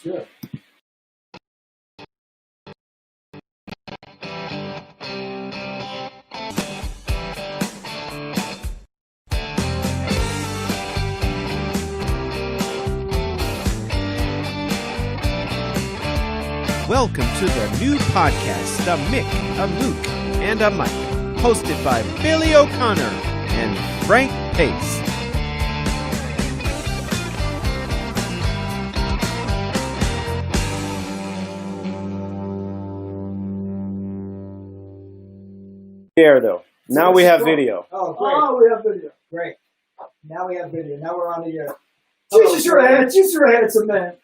Sure. Welcome to the new podcast, A Mick, a Mook, and a Mike, hosted by Billy O'Connor and Frank Pace. There though. Now we have video. Oh, great. Oh, we have video. Great. Now we have video. Now we're on the air. Jesus, you're a handsome man.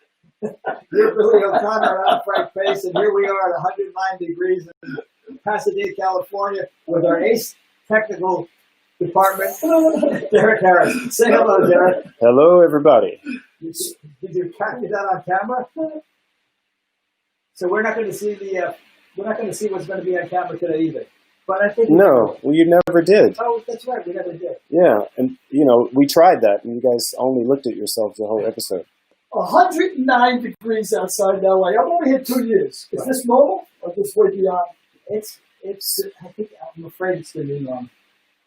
You're Billy O'Connor, I'm Frank Pace, and here we are at 109 degrees in Pasadena, California, with our ace technical department, Derek Harris. Say hello, Derek. Hello, everybody. Did you catch that on camera? So we're not going to see what's going to be on camera today either. But I think No, well, you never did. Oh, that's right. We never did. Yeah, and we tried that, and you guys only looked at yourselves the whole episode. 109 degrees outside LA. I've only here 2 years. Is this normal or just way beyond? It's. I think I'm afraid it's the new norm.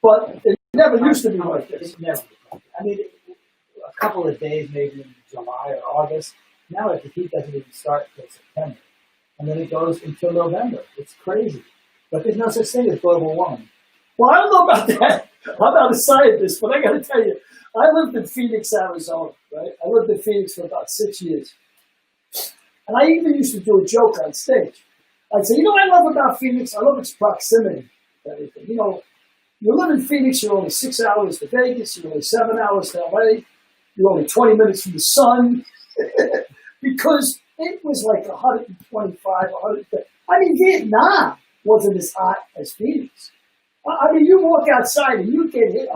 But it never used to be like this. It's never. I mean, a couple of days, maybe in July or August. Now, the heat doesn't even start until September, and then it goes until November. It's crazy. But there's no such thing as global warming. Well, I don't know about that. I'm not a scientist, but I got to tell you, I lived in Phoenix, Arizona, right? I lived in Phoenix for about 6 years. And I even used to do a joke on stage. I'd say, I love about Phoenix? I love its proximity to everything. You live in Phoenix, you're only 6 hours to Vegas, you're only 7 hours to LA, you're only 20 minutes from the sun. Because it was like 125, 130. I mean, Vietnam wasn't as hot as Phoenix. I mean, you walk outside and you get hit.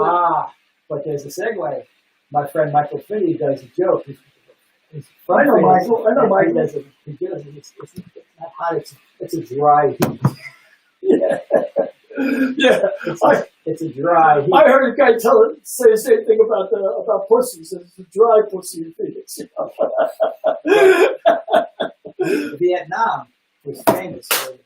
But there's a segue. My friend Michael Finney does a joke. I know Michael. He does it. It's not hot. It's a dry heat. Yeah. It's a dry heat. I heard a guy say the same thing about pussies. It's a dry pussy in Phoenix. Vietnam was famous for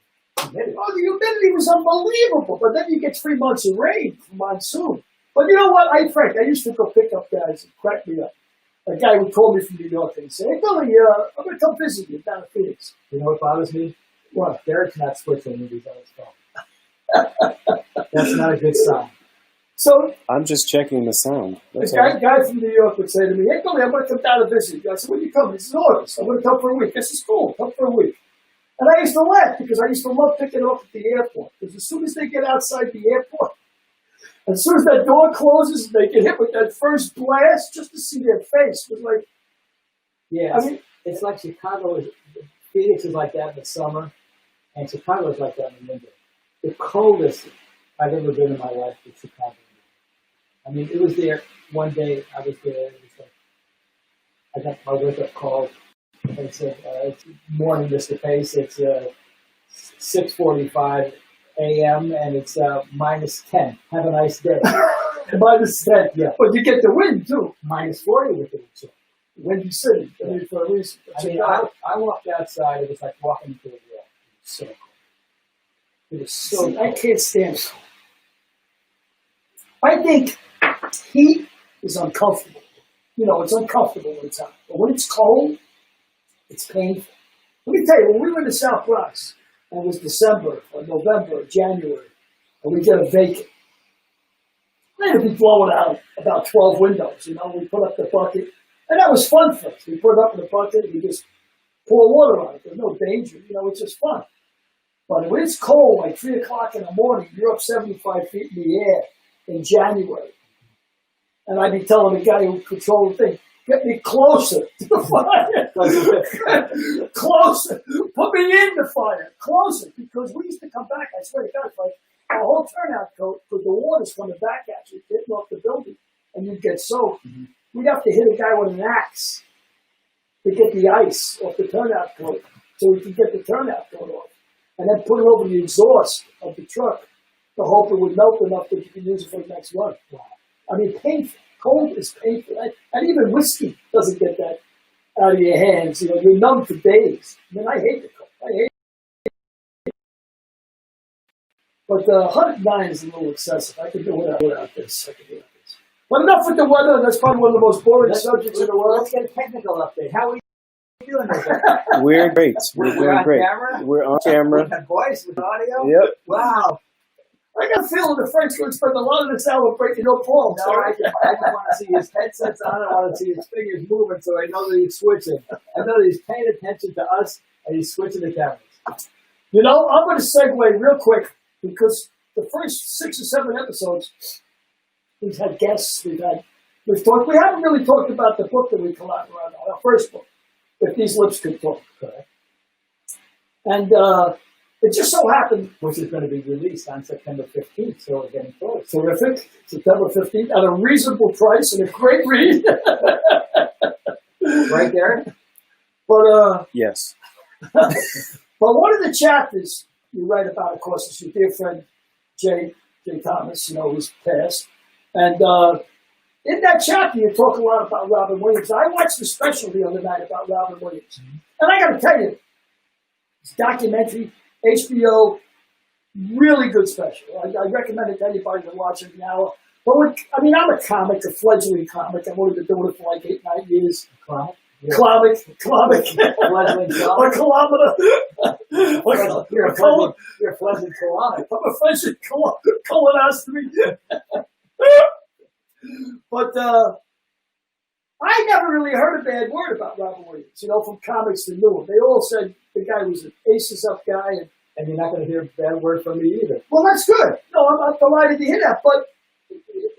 humidity. Oh, the humidity was unbelievable. But then you get 3 months of rain from monsoon. But you know what? Frank, I used to go pick up guys and crack me up. A guy would call me from New York and he'd say, "Hey, Billy, I'm going to come visit you down in Phoenix." You know what bothers me? What? Derek's not switching when he's on his phone. That's not a good sign. So I'm just checking the sound. That's the guy from New York would say to me, "Hey, Billy, I'm going to come down and visit you." I said, "When you come?" He says, "August. I'm going to come for a week." This is cool. Come for a week. And I used to laugh because I used to love picking up at the airport. Because as soon as they get outside the airport, as soon as that door closes and they get hit with that first blast, just to see their face was like, yeah. I mean, it's like Chicago. Phoenix is like that in the summer, and Chicago is like that in the winter. The coldest I've ever been in my life was Chicago. I mean, it was there one day. I was there. It was like I got my wake-up call. And it said, "Morning, Mr. Pace. It's 6:45 a.m. and it's -10. Have a nice day." -10. Yeah. But you get the wind too. -40 with the wind. Windy City. I mean, for a reason. I walked outside. It was like walking into a wall. It was so cold. It was so cold. I can't stand it. I think heat is uncomfortable. It's uncomfortable when it's hot. But when it's cold, it's painful. Let me tell you, when we were in the South Bronx, and it was December or November or January, and we get a vacant, they'd be blowing out about 12 windows. We put up the bucket, and that was fun for us. We put it up in the bucket, and we just pour water on it. There's no danger. It's just fun. But when it's cold, like 3 o'clock in the morning, you're up 75 feet in the air in January. And I'd be telling the guy who controlled the thing, "Get me closer to the fire. Closer. Put me in the fire. Closer." Because we used to come back, I swear to God, like our whole turnout coat, because the water's coming back at you, hitting off the building, and you'd get soaked. Mm-hmm. We'd have to hit a guy with an axe to get the ice off the turnout coat so we could get the turnout coat off. And then put it over the exhaust of the truck to hope it would melt enough that you could use it for the next run. Wow. I mean, painful. Cold is painful. And even whiskey doesn't get that out of your hands. You know, you're numb for days. I mean, I hate the cold. I hate it. But 109 is a little excessive. I could do without this. But enough with the weather. That's probably one of the most boring subjects in the world. Let's get a technical update. How are you doing? We're great. We're doing on great. camera? We're on camera. With the voice, with audio? Yep. Wow. I got a feeling the French would spend a lot of this hour breaking up Paul. No, I just want to see his headsets on. I want to see his fingers moving so I know that he's switching. I know that he's paying attention to us and he's switching the cameras. You know, I'm going to segue real quick because the first 6 or 7 episodes, we've had guests, we've talked. We haven't really talked about the book that we collaborated on, our first book, If These Lips Could Talk. Correct. And it just so happened, Which is going to be released on September 15th, so we're getting close. terrific, September 15th, at a reasonable price and a great read. Right there? But Yes. but one of the chapters you write about, of course, is your dear friend Jay Thomas, you know, who's passed. And in that chapter, you talk a lot about Robin Williams. I watched the special the other night about Robin Williams. And I got to tell you, it's a documentary, HBO, really good special. I recommend it to anybody to watch it now. But I'm a comic, a fledgling comic. I've only been doing it for like 8, 9 years. Comic? Comic. Fledgling A kilometer. You're a fledgling colonic. I'm a fledgling colonoscopy. But I never really heard a bad word about Robin Williams, you know, from comics that knew him. They all said the guy was an aces up guy. And you're not going to hear a bad word from me either. Well, that's good. No, I'm delighted to hear that. But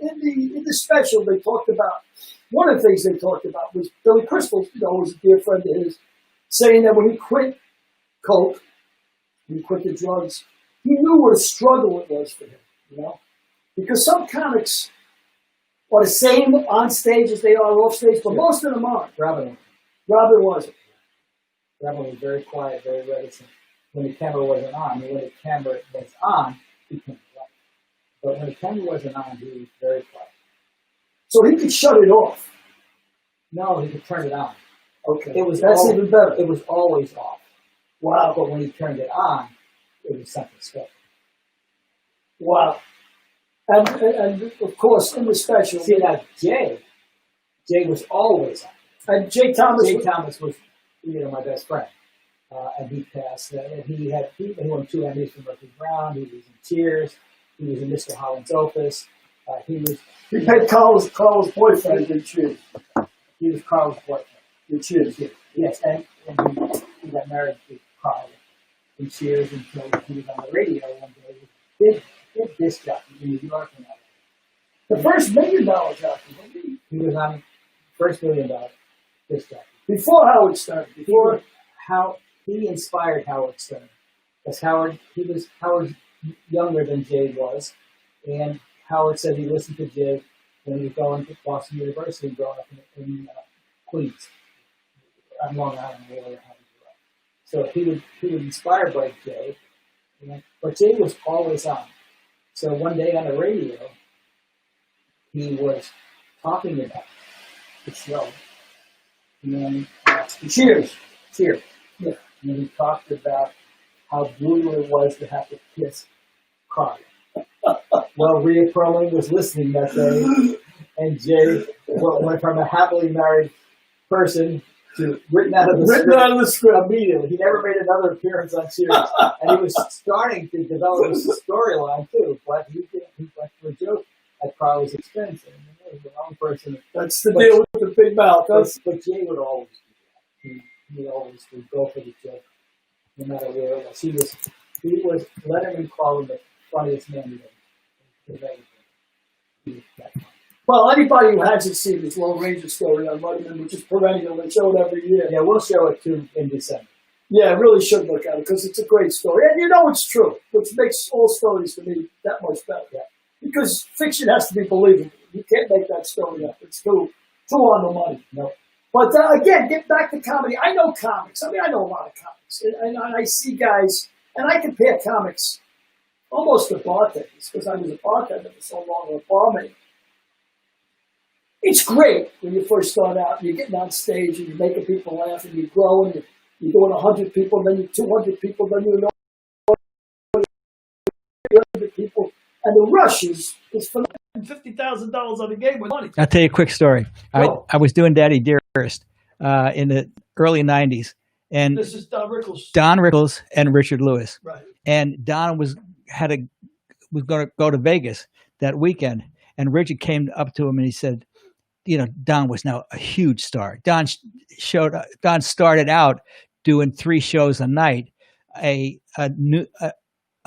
in the special, they talked about, one of the things they talked about was Billy Crystal, you know, was a dear friend of his, saying that when he quit coke, when he quit the drugs, he knew what a struggle it was for him, you know? Because some comics are the same on stage as they are off stage, but most of them aren't. Robin wasn't. Robin was very quiet, very reticent when the camera wasn't on. And when the camera was on, he came right. But when the camera wasn't on, he was very quiet. So he could shut it off. No, he could turn it on. Okay. That's even better. It was always off. Wow. But when he turned it on, it was something special. Wow. And of course, in the special. See, now, Jay was always on. And Jay Thomas was, you know, my best friend. And he passed. And he won 2 Emmys from Murphy Brown. He was in Cheers. He was in Mr. Holland's Opus. He played Carl's boyfriend in Cheers. He was Carl's boyfriend. In Cheers. Yes, and he got married to Carl in Cheers until he was on the radio one day. Big disc jockey in New York. And the first $1 million jockey. He was on first $1 million disc jockey. Before Howard Stern. Before he inspired Howard Stern. Because he was younger than Jay was. And Howard said he listened to Jay when he was going to Boston University and growing up in Queens. On Long Island, where how he grew up. So he was inspired by Jay. But Jay was always on. So one day on the radio, he was talking about the show. And then Cheers. Yeah. And he talked about how brutal it was to have to kiss Carl. Well, Rhea Perlman was listening that day, and Jay went from a happily married person to written out of the script immediately. He never made another appearance on Cheers. And he was starting to develop his storyline, too. But he went for a joke at Carly's expense. And he was the wrong person. That's the deal with the big mouth. But Jay would always do that. He always would go for the joke, no matter where it was. He was Letterman called him the funniest man he ever. He was that funny. Well, anybody who hasn't seen this Lone Ranger story on Letterman, which is perennial, they show it every year. Yeah, we'll show it too in December. Yeah, really should look at it because it's a great story. And you know it's true, which makes all stories to me that much better. Yeah. Because fiction has to be believable. You can't make that story up. It's too on the money. No. But again, get back to comedy. I know comics. I mean, I know a lot of comics. And I see guys, and I compare comics almost to bartenders because I was a bartender for so long, or a barmaid. it's great when you first start out and you're getting on stage and you're making people laugh and you're growing. You're doing 100 people, then you're 200 people, then you're 100 people. And the rush is for $50,000 on the game with money. I'll tell you a quick story. Go. I was doing Daddy Dearest in the early 90s. And This is Don Rickles. Don Rickles and Richard Lewis. Right. And Don was going to go to Vegas that weekend. And Richard came up to him and he said, you know, Don was now a huge star. Don started out doing 3 shows a night, a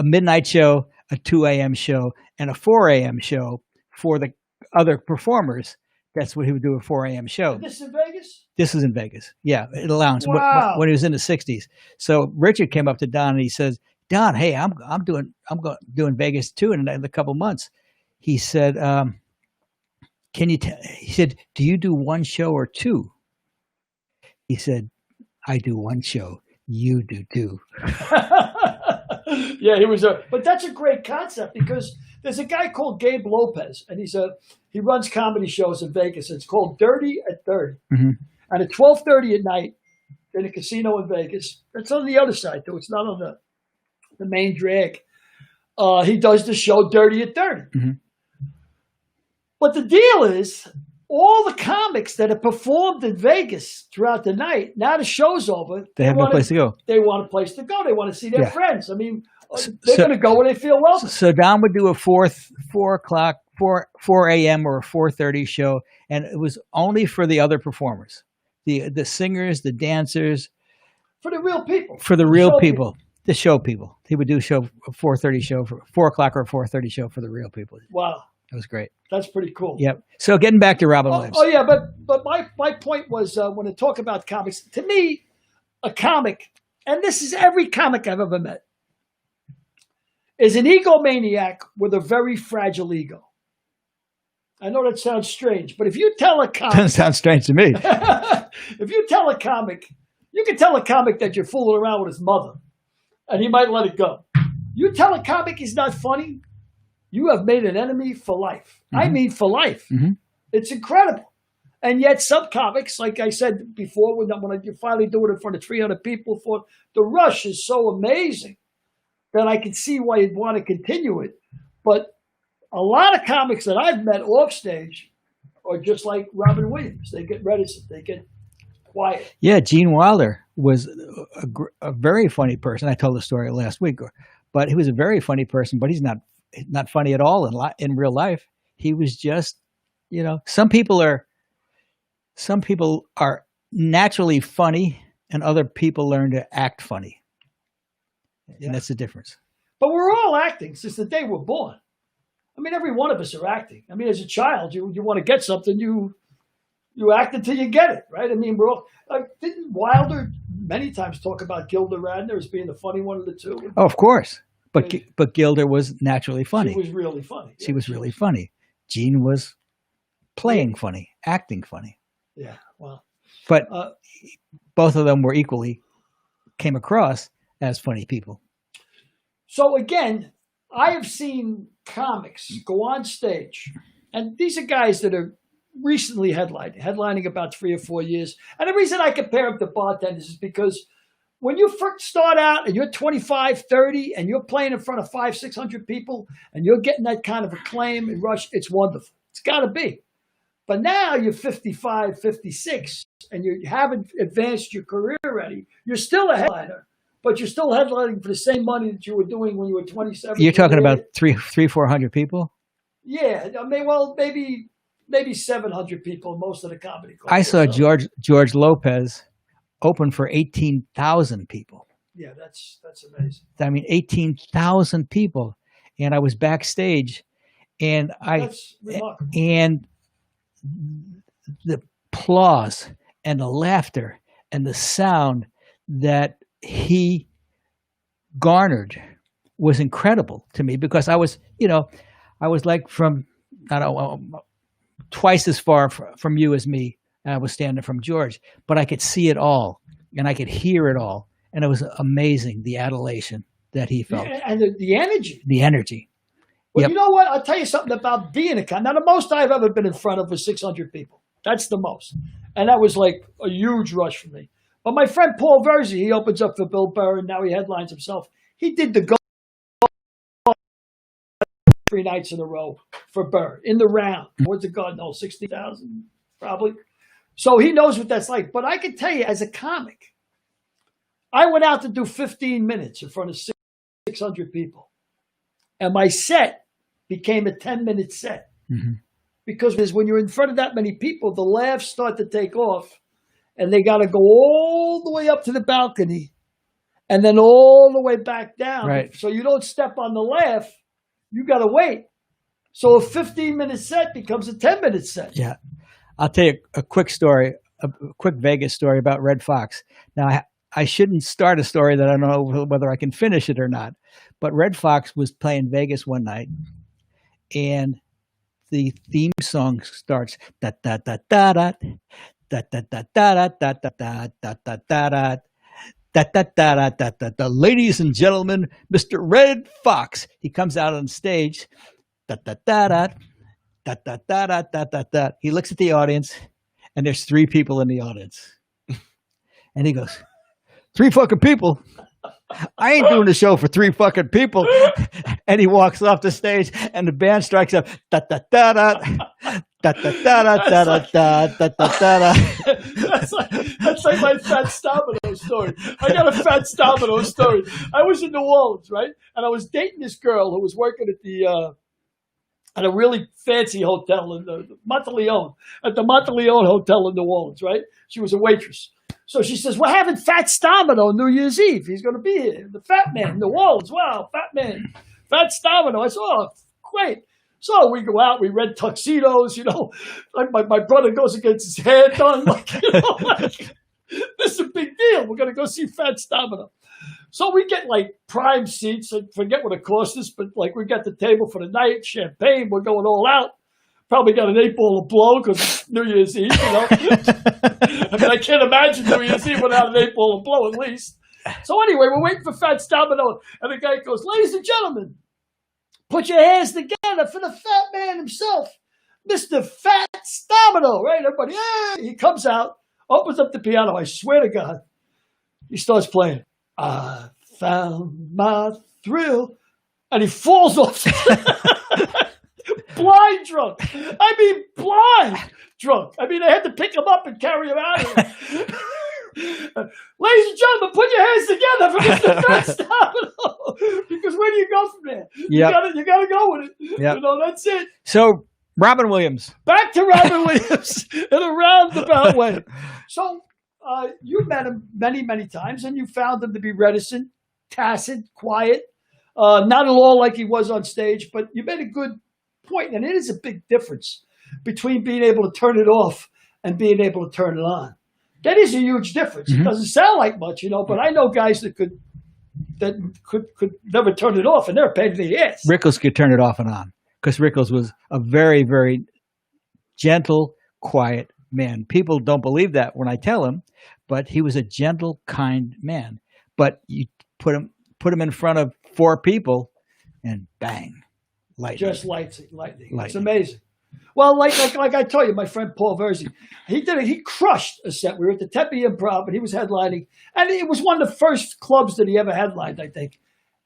midnight show, a 2 a.m. show, and a 4 a.m. show for the other performers. That's what he would do, a 4 a.m. show. And this is in Vegas? This is in Vegas. Yeah, at a lounge. Wow. When he was in the 60s. So Richard came up to Don and he says, Don, hey, I'm doing Vegas too in a couple months. He said, he said, do you do 1 show or 2? He said, I do 1 show. You do 2. Yeah, but that's a great concept because there's a guy called Gabe Lopez, and he runs comedy shows in Vegas. It's called Dirty at 30. Mm-hmm. And at 12:30 at night in a casino in Vegas, it's on the other side though. It's not on the main drag. He does the show Dirty at 30. Mm-hmm. But the deal is, all the comics that have performed in Vegas throughout the night, now the show's over. They have no place to go. They want a place to go. They want to see their Yeah. friends. I mean, they're going to go where they feel welcome. So Don would do a 4 a.m. or a 4:30 show, and it was only for the other performers, the singers, the dancers, For the real people. for the real show people, the show people. He would do a 4:30 show for 4 o'clock or a 4:30 show for the real people. Wow. It was great. That's pretty cool. Yep. So getting back to Robin Williams. Oh yeah, but my point was when I talk about comics, to me, a comic, and this is every comic I've ever met, is an egomaniac with a very fragile ego. I know that sounds strange, but if you tell a comic, Doesn't sound strange to me. if you tell a comic, you can tell a comic that you're fooling around with his mother, and he might let it go. You tell a comic he's not funny, you have made an enemy for life. Mm-hmm. I mean, for life. Mm-hmm. It's incredible. And yet some comics, like I said before, when you finally do it in front of 300 people, the rush is so amazing that I can see why you'd want to continue it. But a lot of comics that I've met off stage are just like Robin Williams. They get reticent. They get quiet. Yeah, Gene Wilder was a very funny person. I told the story last week, but he was a very funny person. But he's not funny at all in real life. He was just, you know, some people are naturally funny, and other people learn to act funny, and that's the difference. But we're all acting since the day we're born. I mean, every one of us are acting. I mean, as a child, you want to get something, you act until you get it, right? I mean, we're all. Didn't Wilder many times talk about Gilda Radner as being the funny one of the two? Oh, of course. But Gilda was naturally funny. She was really funny. She was really funny. Gene was playing funny, acting funny. Yeah, well. But both of them came across as funny people. So again, I have seen comics go on stage, and these are guys that are recently headlining about 3 or 4 years. And the reason I compare them to bartenders is because when you first start out and you're 25, 30, and you're playing in front of 500, 600 people, and you're getting that kind of acclaim and rush, it's wonderful. It's got to be. But now you're 55, 56, and you haven't advanced your career already. You're still a headliner, but you're still headlining for the same money that you were doing when you were 27. You're talking about 400 people? Yeah, I mean, well, maybe 700 people in most of the comedy clubs. I saw George Lopez open for 18,000 people. Yeah, that's amazing. I mean, 18,000 people, and I was backstage, and That's remarkable. And the applause and the laughter and the sound that he garnered was incredible to me, because I was like from, I don't know, twice as far from you as me. I was standing from George, but I could see it all and I could hear it all. And it was amazing, the adulation that he felt. Yeah, and the energy. The energy. Well, Yep. you know what? I'll tell you something about being a comic. Now, the most I've ever been in front of was 600 people. That's the most. And that was like a huge rush for me. But my friend Paul Verzi, he opens up for Bill Burr, and now he headlines himself. He did the go 3 nights in a row for Burr in the round. What's it God knows? 60,000 probably. So he knows what that's like. But I can tell you, as a comic, I went out to do 15 minutes in front of 600 people. And my set became a 10-minute set. Mm-hmm. Because when you're in front of that many people, the laughs start to take off. And they got to go all the way up to the balcony and then all the way back down. Right. So you don't step on the laugh. You got to wait. So a 15-minute set becomes a 10-minute set. Yeah. I'll tell you a quick story, a quick Vegas story about Red Fox. Now, I shouldn't start a story that I don't know whether I can finish it or not. But Red Fox was playing Vegas one night, and the theme song starts da da da da da da da da da da da da da da da da. Da, da, da, da, da, da. Ladies and gentlemen, Mr. Red Fox. He comes out on stage. Da, da, da, da, da, da, da, da, da, da, da. He looks at the audience, and there's 3 people in the audience. And he goes, 3 fucking people? I ain't doing the show for 3 fucking people. And he walks off the stage, and the band strikes up. Da, da, da, da. Da, da, da, da, da, da, da, da, da, da. That's like my Fat Stamino story. I got a Fat Stamino story. I was in New Orleans, right? And I was dating this girl who was working at a really fancy hotel in the Monteleone, at the Monteleone Hotel in New Orleans, right? She was a waitress. So she says, we're having Fat Stamino New Year's Eve. He's going to be here. The Fat Man, New Orleans. Wow, Fat Man. Fat Stamino. I said, oh, great. So we go out, we rent tuxedos, like my brother goes and gets his hair done. Like, this is a big deal. We're going to go see Fat Stamino. So we get like prime seats. I forget what it cost us, but like we got the table for the night, champagne. We're going all out. Probably got an 8-ball of blow because it's New Year's Eve, I mean, I can't imagine New Year's Eve without an 8-ball of blow at least. So anyway, we're waiting for Fat Stamino. And the guy goes, ladies and gentlemen, put your hands together for the Fat Man himself, Mr. Fat Stamino, right? Everybody, he comes out, opens up the piano. I swear to God, he starts playing. I found my thrill, and he falls off. Blind drunk. I mean, blind drunk. I mean, they had to pick him up and carry him out of here. Ladies and gentlemen, put your hands together for Mr. Fat Stamino. Because where do you go from there? Yep. You gotta go with it. Yep. That's it. So, Robin Williams. Back to Robin Williams in a roundabout way. So, you met him many, many times, and you found him to be reticent, tacit, quiet, not at all like he was on stage, but you made a good point, and it is a big difference between being able to turn it off and being able to turn it on. That is a huge difference. Mm-hmm. It doesn't sound like much, but I know guys that could never turn it off, and they're a pain in the ass. Rickles could turn it off and on because Rickles was a very, very gentle, quiet man. People don't believe that when I tell them, but he was a gentle, kind man. But you put him in front of 4 people, and bang, lightning. Just lightning. It's amazing. Well, like I told you, my friend Paul Verzi, he crushed a set. We were at the Tempe Improv, and he was headlining, and it was one of the first clubs that he ever headlined, I think.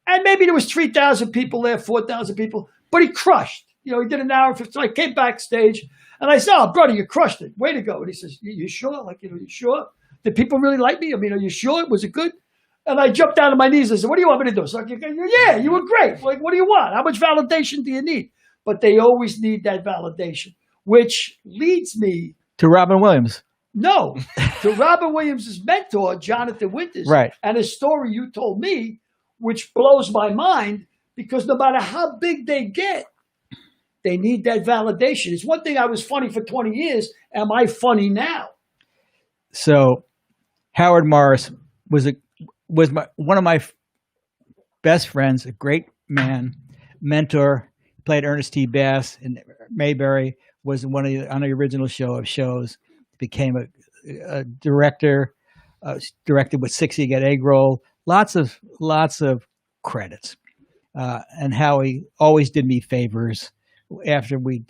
And maybe there was 3,000 people there, 4,000 people, but he crushed. He did an hour and 15. So I came backstage, and I said, "Oh, brother, you crushed it. Way to go!" And he says, "You sure? You sure? Did people really like me? I mean, are you sure? Was it good?" And I jumped down to my knees. I said, "What do you want me to do?" So I go, "Yeah, you were great. Like, what do you want? How much validation do you need?" But they always need that validation, which leads me to Robin Williams. No, to Robin Williams' mentor, Jonathan Winters. Right. And a story you told me, which blows my mind, because no matter how big they get, they need that validation. It's one thing I was funny for 20 years. Am I funny now? So Howard Morris was one of my best friends, a great man, mentor. Played Ernest T. Bass in Mayberry, was on the original shows, became a director, directed with 60 Get Egg Roll, lots of credits. and how he always did me favors after we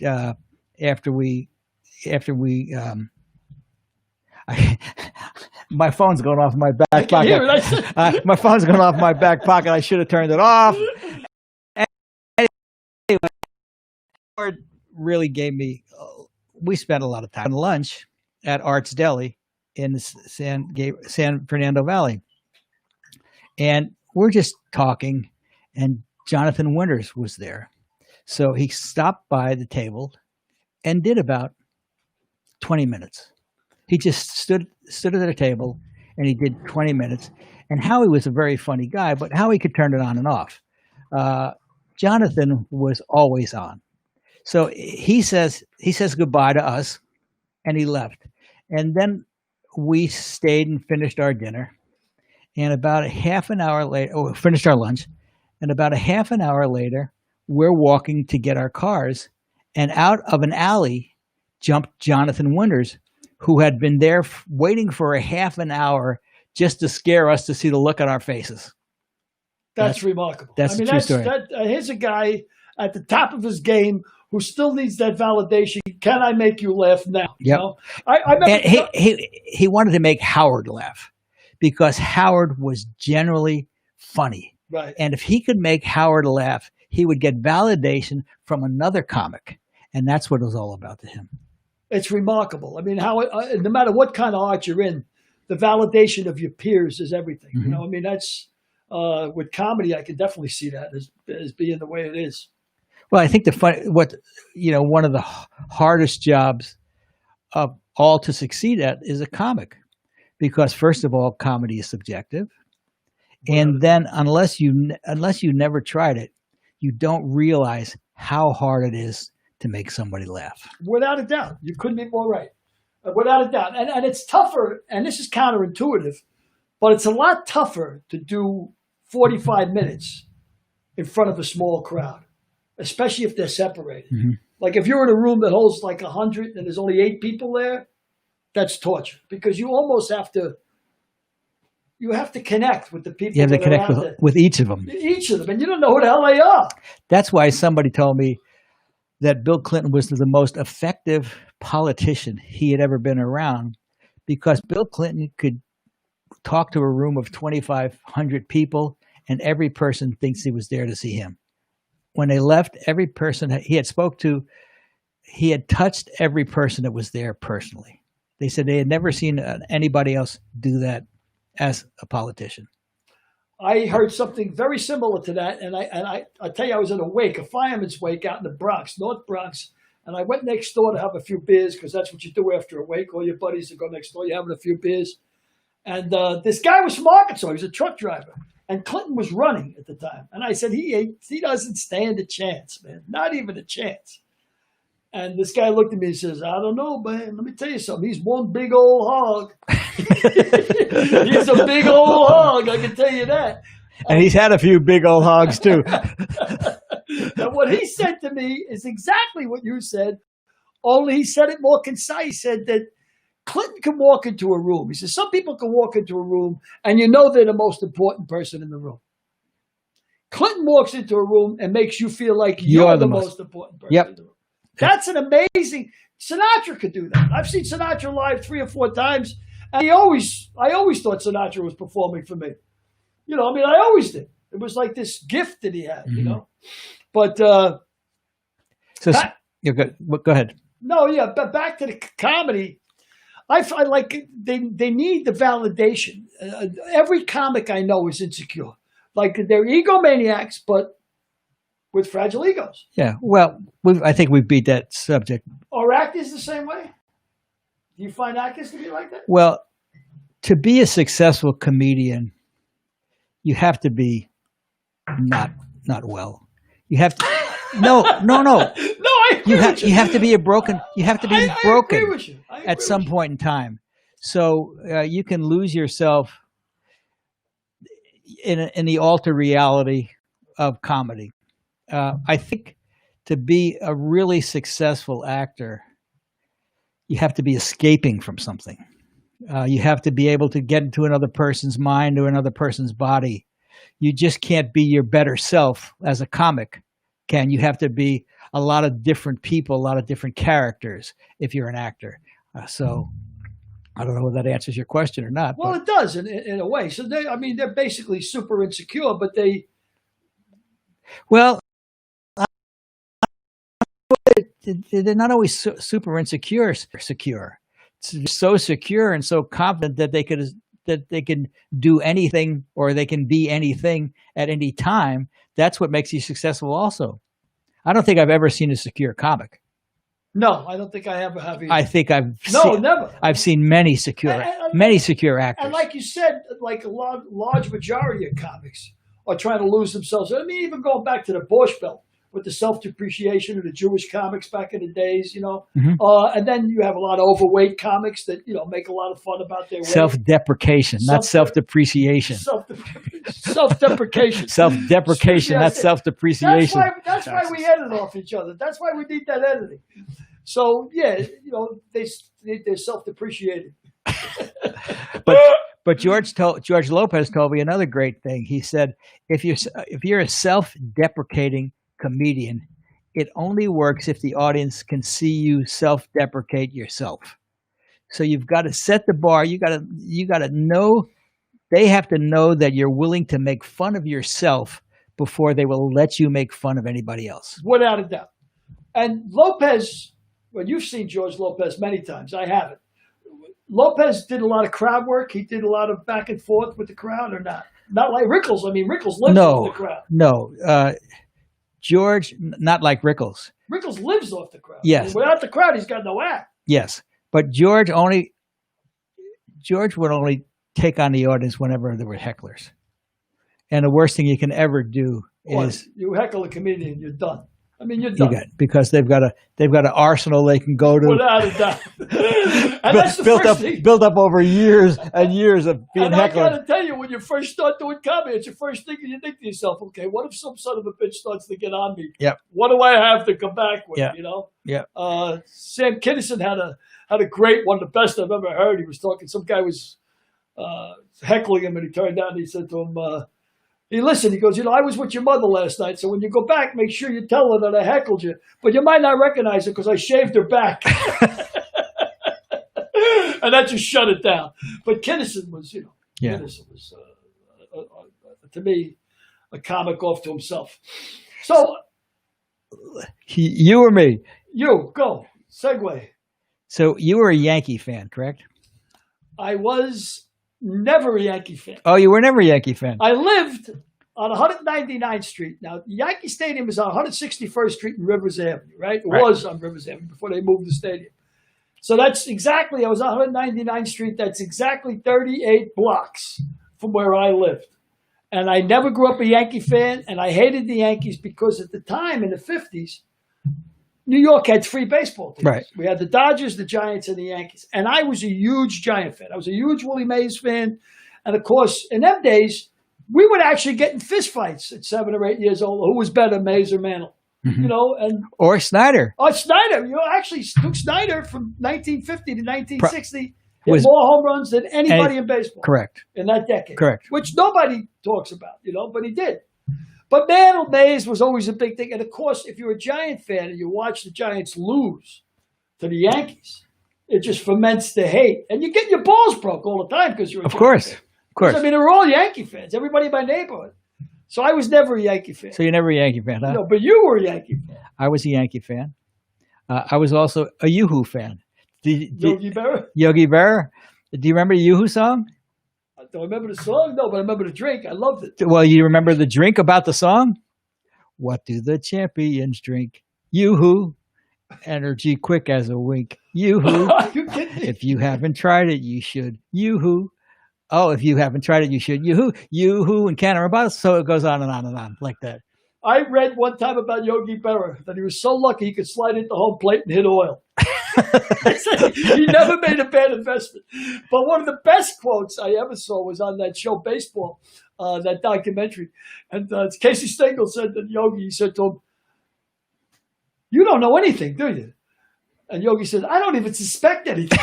my phone's going off my back pocket. My phone's going off my back pocket. I should have turned it off. Anyway, Howard really gave me. We spent a lot of time at lunch at Art's Deli in the San Fernando Valley, and we're just talking. And Jonathan Winters was there, so he stopped by the table and did about 20 minutes. He just stood at the table and he did 20 minutes. And Howie was a very funny guy, but Howie could turn it on and off. Jonathan was always on. So he says goodbye to us and he left. And then we stayed and finished our dinner. And about a half an hour later, finished our lunch. And about a half an hour later, we're walking to get our cars. And out of an alley jumped Jonathan Winters, who had been there waiting for a half an hour just to scare us to see the look on our faces. That's remarkable. That's a true story. Here's a guy at the top of his game who still needs that validation. Can I make you laugh now? Yep. You know? I remember he wanted to make Howard laugh because Howard was generally funny. Right. And if he could make Howard laugh, he would get validation from another comic. And that's what it was all about to him. It's remarkable. I mean, how no matter what kind of art you're in, the validation of your peers is everything. Mm-hmm. You know, I mean, that's with comedy, I can definitely see that as being the way it is. Well, I think one of the hardest jobs of all to succeed at is a comic, because first of all, comedy is subjective, and then unless you never tried it, you don't realize how hard it is to make somebody laugh. Without a doubt. You couldn't be more right. Without a doubt. And it's tougher, and this is counterintuitive, but it's a lot tougher to do 45 minutes in front of a small crowd, especially if they're separated. Mm-hmm. Like if you're in a room that holds like 100 and there's only 8 people there, that's torture, because you almost have to connect with the people. You have to connect with each of them. Each of them, and you don't know who the hell they are. That's why somebody told me that Bill Clinton was the most effective politician he had ever been around, because Bill Clinton could talk to a room of 2,500 people and every person thinks he was there to see him. When they left, every person he had spoke to, he had touched every person that was there personally. They said they had never seen anybody else do that as a politician. I heard something very similar to that, and I tell you, I was in a fireman's wake out in the Bronx, North Bronx, and I went next door to have a few beers, because that's what you do after a wake. All your buddies will go next door, you're having a few beers. And this guy was from Arkansas, he was a truck driver, and Clinton was running at the time. And I said, he doesn't stand a chance, man, not even a chance. And this guy looked at me and says, I don't know, man. Let me tell you something. He's one big old hog. He's a big old hog, I can tell you that. And he's had a few big old hogs, too. And what he said to me is exactly what you said, only he said it more concise. He said that Clinton can walk into a room. He says, some people can walk into a room and you know they're the most important person in the room. Clinton walks into a room and makes you feel like you're the most important person in the room. That's an amazing. Sinatra could do that. I've seen Sinatra live 3 or 4 times, and I always thought Sinatra was performing for me. You know, I mean, I always did. It was like this gift that he had, you know. But you're good. Go ahead. No, yeah, but back to the comedy. I find like they need the validation. Every comic I know is insecure. Like they're egomaniacs, but with fragile egos. Yeah, well, I think we beat that subject. Are actors the same way? Do you find actors to be like that? Well, to be a successful comedian, you have to be not well. You have to no. No, I agree with you. You have to be broken. You have to be broken I agree with you. at some point in time. So you can lose yourself in the alter reality of comedy. I think to be a really successful actor, you have to be escaping from something. You have to be able to get into another person's mind or another person's body you just can't be your better self as a comic. You have to be a lot of different people, a lot of different characters if you're an actor. So I don't know whether that answers your question or not. Well, it does in a way. So they're basically super insecure, but well, they're not always super insecure. Secure, so secure and so confident that they can do anything or they can be anything at any time. That's what makes you successful. Also, I don't think I've ever seen a secure comic. No, I don't think I ever have either. I think never. I've seen many secure actors. And like you said, like a large majority of comics are trying to lose themselves. I mean, even going back to the Borscht Belt with the self-depreciation of the Jewish comics back in the days, Mm-hmm. And then you have a lot of overweight comics that, make a lot of fun about their weight. Self-deprecation, not self-depreciation. Self-deprecation. Self-deprecation, not self-deprecation. That's why we edit off each other. That's why we need that editing. So, yeah, they're self-depreciated. But George Lopez told me another great thing. He said, if you're a self-deprecating comedian, it only works if the audience can see you self-deprecate yourself. So you've got to set the bar. You got to know. They have to know that you're willing to make fun of yourself before they will let you make fun of anybody else. Without a doubt. And Lopez, well, you've seen George Lopez many times. I haven't. Lopez did a lot of crowd work. He did a lot of back and forth with the crowd, or not? Not like Rickles. I mean, Rickles lives off the crowd. No, George, not like Rickles. Rickles lives off the crowd. Yes. And without the crowd, he's got no act. Yes, but George would only take on the audience whenever there were hecklers. And the worst thing you can ever do is you heckle a comedian, you're done. I mean, you're done. Because they've got an arsenal they can go to. Without a doubt. And that's the first thing. Built up over years and years of being heckled. I got to tell you, when you first start doing comedy, it's your first thing you think to yourself, okay, what if some son of a bitch starts to get on me? Yep. What do I have to come back with, Yeah. Sam Kinison had a great one, the best I've ever heard. He was talking, some guy was heckling him, and he turned down and he said to him, he listened. He goes, I was with your mother last night, so when you go back, make sure you tell her that I heckled you. But you might not recognize her because I shaved her back. And that just shut it down. But Kinison was, Kinison was, to me, a comic off to himself. So, you or me? You, go. Segue. So you were a Yankee fan, correct? I was never a Yankee fan. Oh, you were never a Yankee fan. I lived on 199th Street. Now, Yankee Stadium is on 161st Street and Rivers Avenue, right? It was on Rivers Avenue before they moved the stadium. So that's exactly, I was on 199th Street. That's exactly 38 blocks from where I lived. And I never grew up a Yankee fan, and I hated the Yankees because at the time in the 50s, New York had 3 baseball teams. Right. We had the Dodgers, the Giants, and the Yankees. And I was a huge Giant fan. I was a huge Willie Mays fan. And, of course, in them days, we would actually get in fistfights at 7 or 8 years old. Who was better, Mays or Mantle? Mm-hmm. Or Snyder. Oh, Snyder. Actually, Duke Snyder from 1950 to 1960 hit more home runs than anybody in baseball. Correct. In that decade. Correct. Which nobody talks about, but he did. But Mantle, Mays was always a big thing. And, of course, if you're a Giant fan and you watch the Giants lose to the Yankees, it just ferments the hate. And you get your balls broke all the time because you're a Giant fan. Of course. I mean, they were all Yankee fans, everybody in my neighborhood. So I was never a Yankee fan. So you're never a Yankee fan, huh? No, but you were a Yankee fan. I was a Yankee fan. I was also a Yoo-Hoo fan. Yogi Berra? Yogi Berra. Do you remember the Yoo-Hoo song? I don't remember the song, no, but I remember the drink. I loved it. Well, you remember the drink about the song? What do the champions drink? Yoo-Hoo. Energy quick as a wink. Yoo-Hoo. Are you kidding me? If you haven't tried it, you should. Yoo-Hoo. Oh, if you haven't tried it, you should. Yoo-hoo. Yoo-hoo and Cannon bottles. So it goes on and on and on like that. I read one time about Yogi Berra that he was so lucky he could slide into home plate and hit oil. He never made a bad investment. But one of the best quotes I ever saw was on that show Baseball, that documentary. And Casey Stengel said that Yogi, he said to him, "You don't know anything, do you?" And Yogi said, "I don't even suspect anything."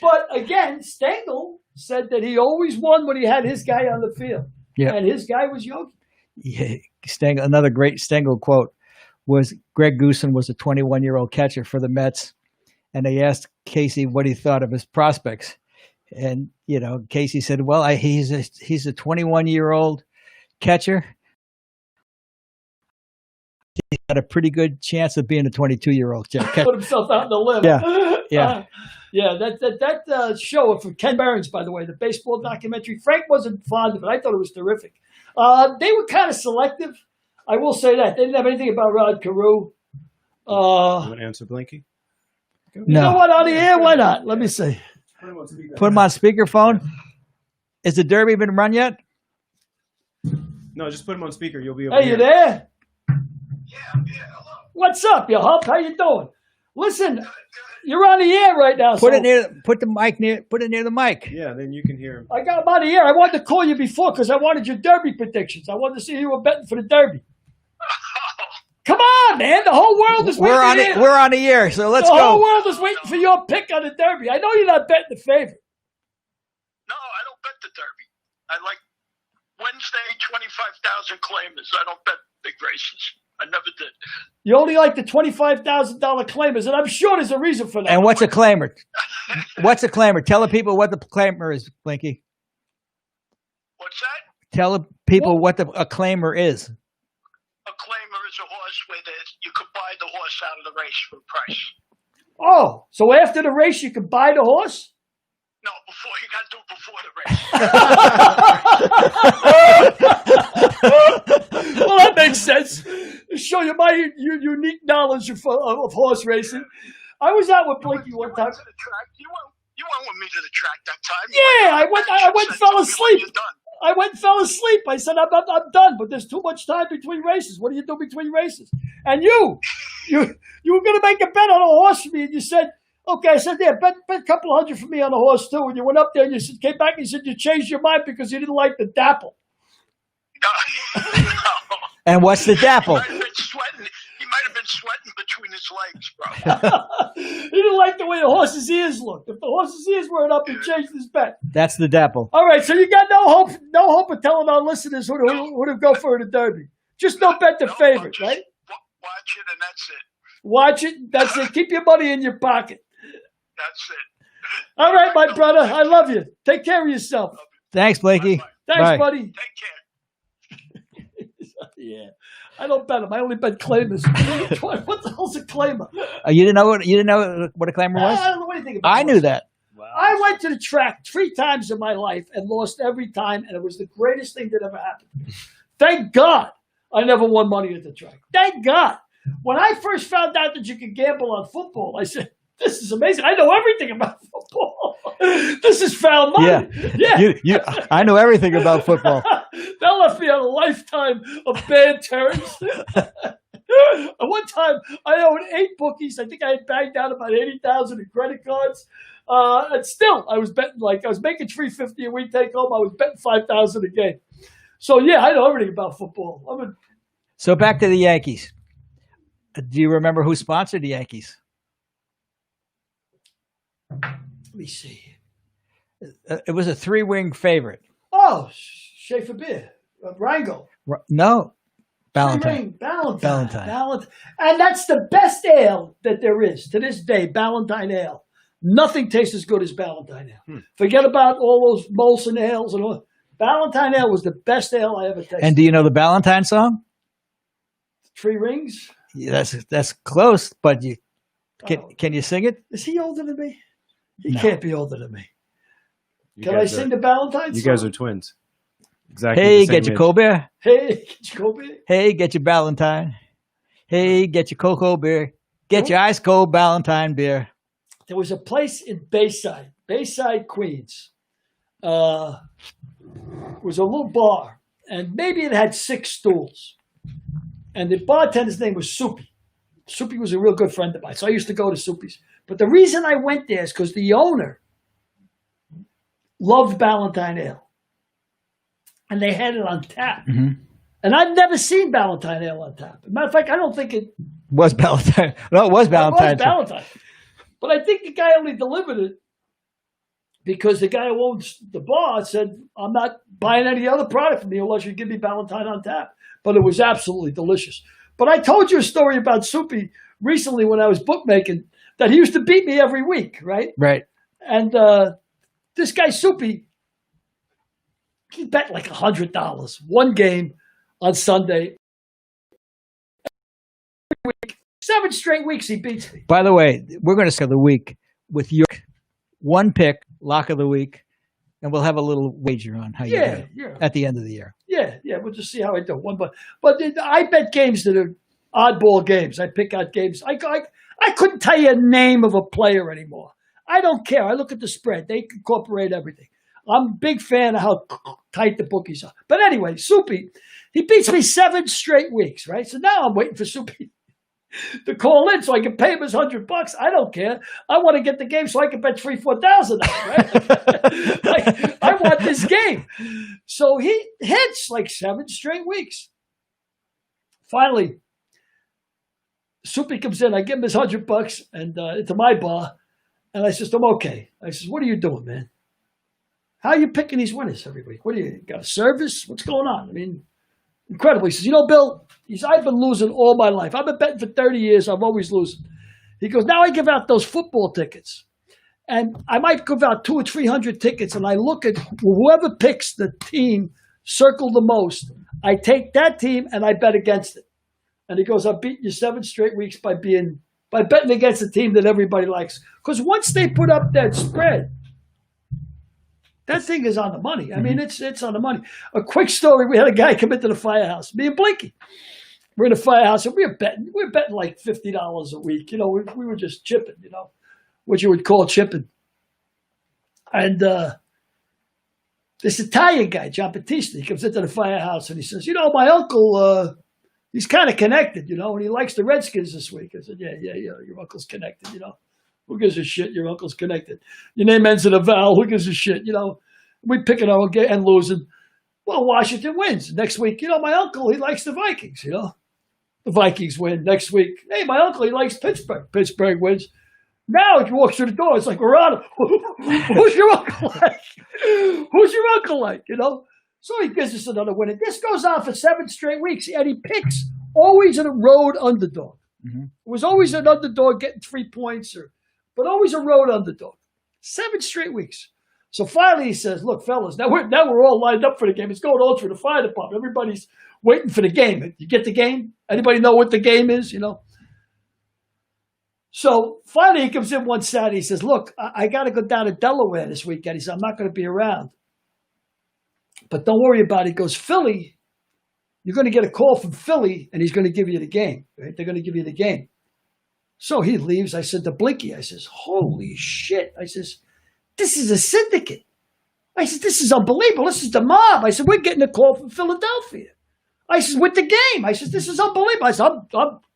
But again, Stengel said that he always won when he had his guy on the field. Yeah. And his guy was Yogi. Yeah, another great Stengel quote was Greg Goosen was a 21-year-old catcher for the Mets, and they asked Casey what he thought of his prospects, and Casey said, "Well, he's a 21-year-old catcher. He's got a pretty good chance of being a 22-year-old catcher." Put himself out in the limb. Yeah. Yeah, that show for Ken Barron's, by the way, the baseball documentary. Frank wasn't fond of it. I thought it was terrific. They were kind of selective. I will say that. They didn't have anything about Rod Carew. You want to answer Blinky? You know what, on the air? Why not? Let me see. Put him on speakerphone. Is the Derby been run yet? No, just put him on speaker. You'll be able Hey, to you hear. there? Yeah, hello. What's up, you hump? How you doing? Listen, you're on the air right now. Put so it near the mic. Yeah, then you can hear him. I got him on the air. I wanted to call you before because I wanted your Derby predictions. I wanted to see who you were betting for the Derby. Come on, man. The whole world is waiting. We're on the air, so let's The go. whole world is waiting for your pick on the Derby. I know you're not betting the favorite. No, I don't bet the Derby. I like Wednesday, 25,000 claimers. I don't bet big races. I never did. You only like the $25,000 claimers, and I'm sure there's a reason for that. And what's a claimer? What's a claimer? Tell the people what the claimer is, Blinky. What's that? Tell the people what a claimer is. A claimer is a horse where you could buy the horse out of the race for a price. Oh, so after the race you can buy the horse? No, before you got to do it before the race. Well, that makes sense. Show you my unique knowledge of horse racing. I was out with Blinky one time. To the track. You went with me to the track that time. Yeah, I went and fell asleep. You're done. I went and fell asleep. I said, I'm done, but there's too much time between races. What do you do between races? And you were going to make a bet on a horse for me, and you said, okay. I said, yeah, bet a couple $100 for me on a horse, too. And you went up there and you came back and you said you changed your mind because you didn't like the dapple. No. And what's the dapple? He might have been sweating between his legs, bro. He didn't like the way the horse's ears looked. If the horse's ears weren't up, he changed his bet. That's the dapple. All right, so you got no hope of telling our listeners who to go for the Derby. Just don't bet the favorite, just right? Watch it, and that's it. Watch it. That's it. Keep your money in your pocket. That's it. All right, my brother. I love you. Take care of yourself. Thanks, Blinky. Bye-bye. Thanks, Bye. buddy. Take care. Yeah, I don't bet them. I only bet claimers. What the hell's a claimer? You didn't know what a claimer was? I don't know anything about I knew horses. that. Wow. I went to the track 3 times in my life and lost every time, and it was the greatest thing that ever happened to me. Thank God I never won money at the track. Thank God. When I first found out that you could gamble on football, I said, this is amazing. I know everything about football. This is found money. Yeah. I know everything about football. That left me on a lifetime of bad terms. One time, I owed 8 bookies. I think I had bagged out about $80,000 in credit cards. And still, I was betting I was making $350 a week take home. I was betting $5,000 a game. So yeah, I know everything about football. So back to the Yankees. Do you remember who sponsored the Yankees? Let me see. It was a 3-wing favorite. Oh, Schaefer Beer, Rango. No, Ballantyne. Ballantyne. And that's the best ale that there is to this day, Ballantyne ale. Nothing tastes as good as Ballantyne ale. Forget about all those Molson ales and all. Ballantyne ale was the best ale I ever tasted. And do you know the Ballantyne song? 3 Rings? Yeah, that's close, but can you sing it? Is he older than me? He No. can't be older than me. You Can I guys sing are- the Ballantyne song? You guys are twins. Exactly. Hey, the same get your age. cold beer. Hey, Jacoby. Hey, get your Ballantyne. Hey, get your cocoa beer. Get your ice cold Ballantyne beer. There was a place in Bayside, Queens. It was a little bar, and maybe it had 6 stools. And the bartender's name was Soupy. Soupy was a real good friend of mine, so I used to go to Soupy's. But the reason I went there is because the owner loved Ballantyne ale. And they had it on tap. Mhm. And I'd never seen Ballantyne ale on tap. As a matter of fact, I don't think it Was Ballantyne. No, it was Ballantyne. was Ballantyne. But I think the guy only delivered it because the guy who owns the bar said, I'm not buying any other product from you unless you give me Valentine on tap. But it was absolutely delicious. But I told you a story about Soupy recently when I was bookmaking that he used to beat me every week, right? Right. And this guy Soupy, he bet like $100 one game on Sunday. 7 straight weeks he beats me. By the way, we're going to start the week with your one pick, lock of the week, and we'll have a little wager on how you do at the end of the year. Yeah. We'll just see how I do. But I bet games that are oddball games. I pick out games. I couldn't tell you a name of a player anymore. I don't care. I look at the spread. They incorporate everything. I'm a big fan of how tight the bookies are. But anyway, Soupy, he beats me 7 straight weeks, right? So now I'm waiting for Soupy to call in so I can pay him his $100. I don't care. I want to get the game so I can bet 3,000-4,000, right? I want this game. So he hits like 7 straight weeks. Finally, Soupy comes in. I give him his $100 and into my bar, and I says, I'm okay. I says, what are you doing, man? How are you picking these winners every week? What do you got a service? What's going on? I mean, incredible. He says, Bill, I've been losing all my life. I've been betting for 30 years. I'm always losing. He goes, now I give out those football tickets. And I might give out 200 or 300 tickets, and I look at whoever picks the team circled the most. I take that team, and I bet against it. And he goes, I've beaten you 7 straight weeks by betting against the team that everybody likes. Because once they put up that spread, that thing is on the money. I mean, it's on the money. A quick story: we had a guy come into the firehouse. Me and Blinky, we're in the firehouse, and we were betting. We were betting like $50 a week. We were just chipping. What you would call chipping. And this Italian guy, John Battista, he comes into the firehouse and he says, my uncle, he's kind of connected, and he likes the Redskins this week. I said, yeah, your uncle's connected, Who gives a shit? Your uncle's connected. Your name ends in a vowel. Who gives a shit? We picking our own game and losing. Well, Washington wins. Next week, my uncle, he likes the Vikings, The Vikings win. Next week, hey, my uncle, he likes Pittsburgh. Pittsburgh wins. Now, if you walk through the door, it's like, we're on him. Who's your uncle like? Who's your uncle like, So he gives us another win. And this goes on for 7 straight weeks. And he picks always a road underdog. Mm-hmm. It was always an underdog getting 3 points but always a road underdog. 7 straight weeks. So finally he says, look, fellas, now we're all lined up for the game. It's going all through the fire department. Everybody's waiting for the game. You get the game? Anybody know what the game is, So finally he comes in one Saturday. He says, look, I got to go down to Delaware this weekend. He said, I'm not going to be around. But don't worry about it. He goes, Philly, you're going to get a call from Philly, and he's going to give you the game. Right? They're going to give you the game. So he leaves. I said to Blinky, I says, holy shit. I says, this is a syndicate. I said, this is unbelievable. This is the mob. I said, we're getting a call from Philadelphia. I said, with the game. I said, this is unbelievable. I said,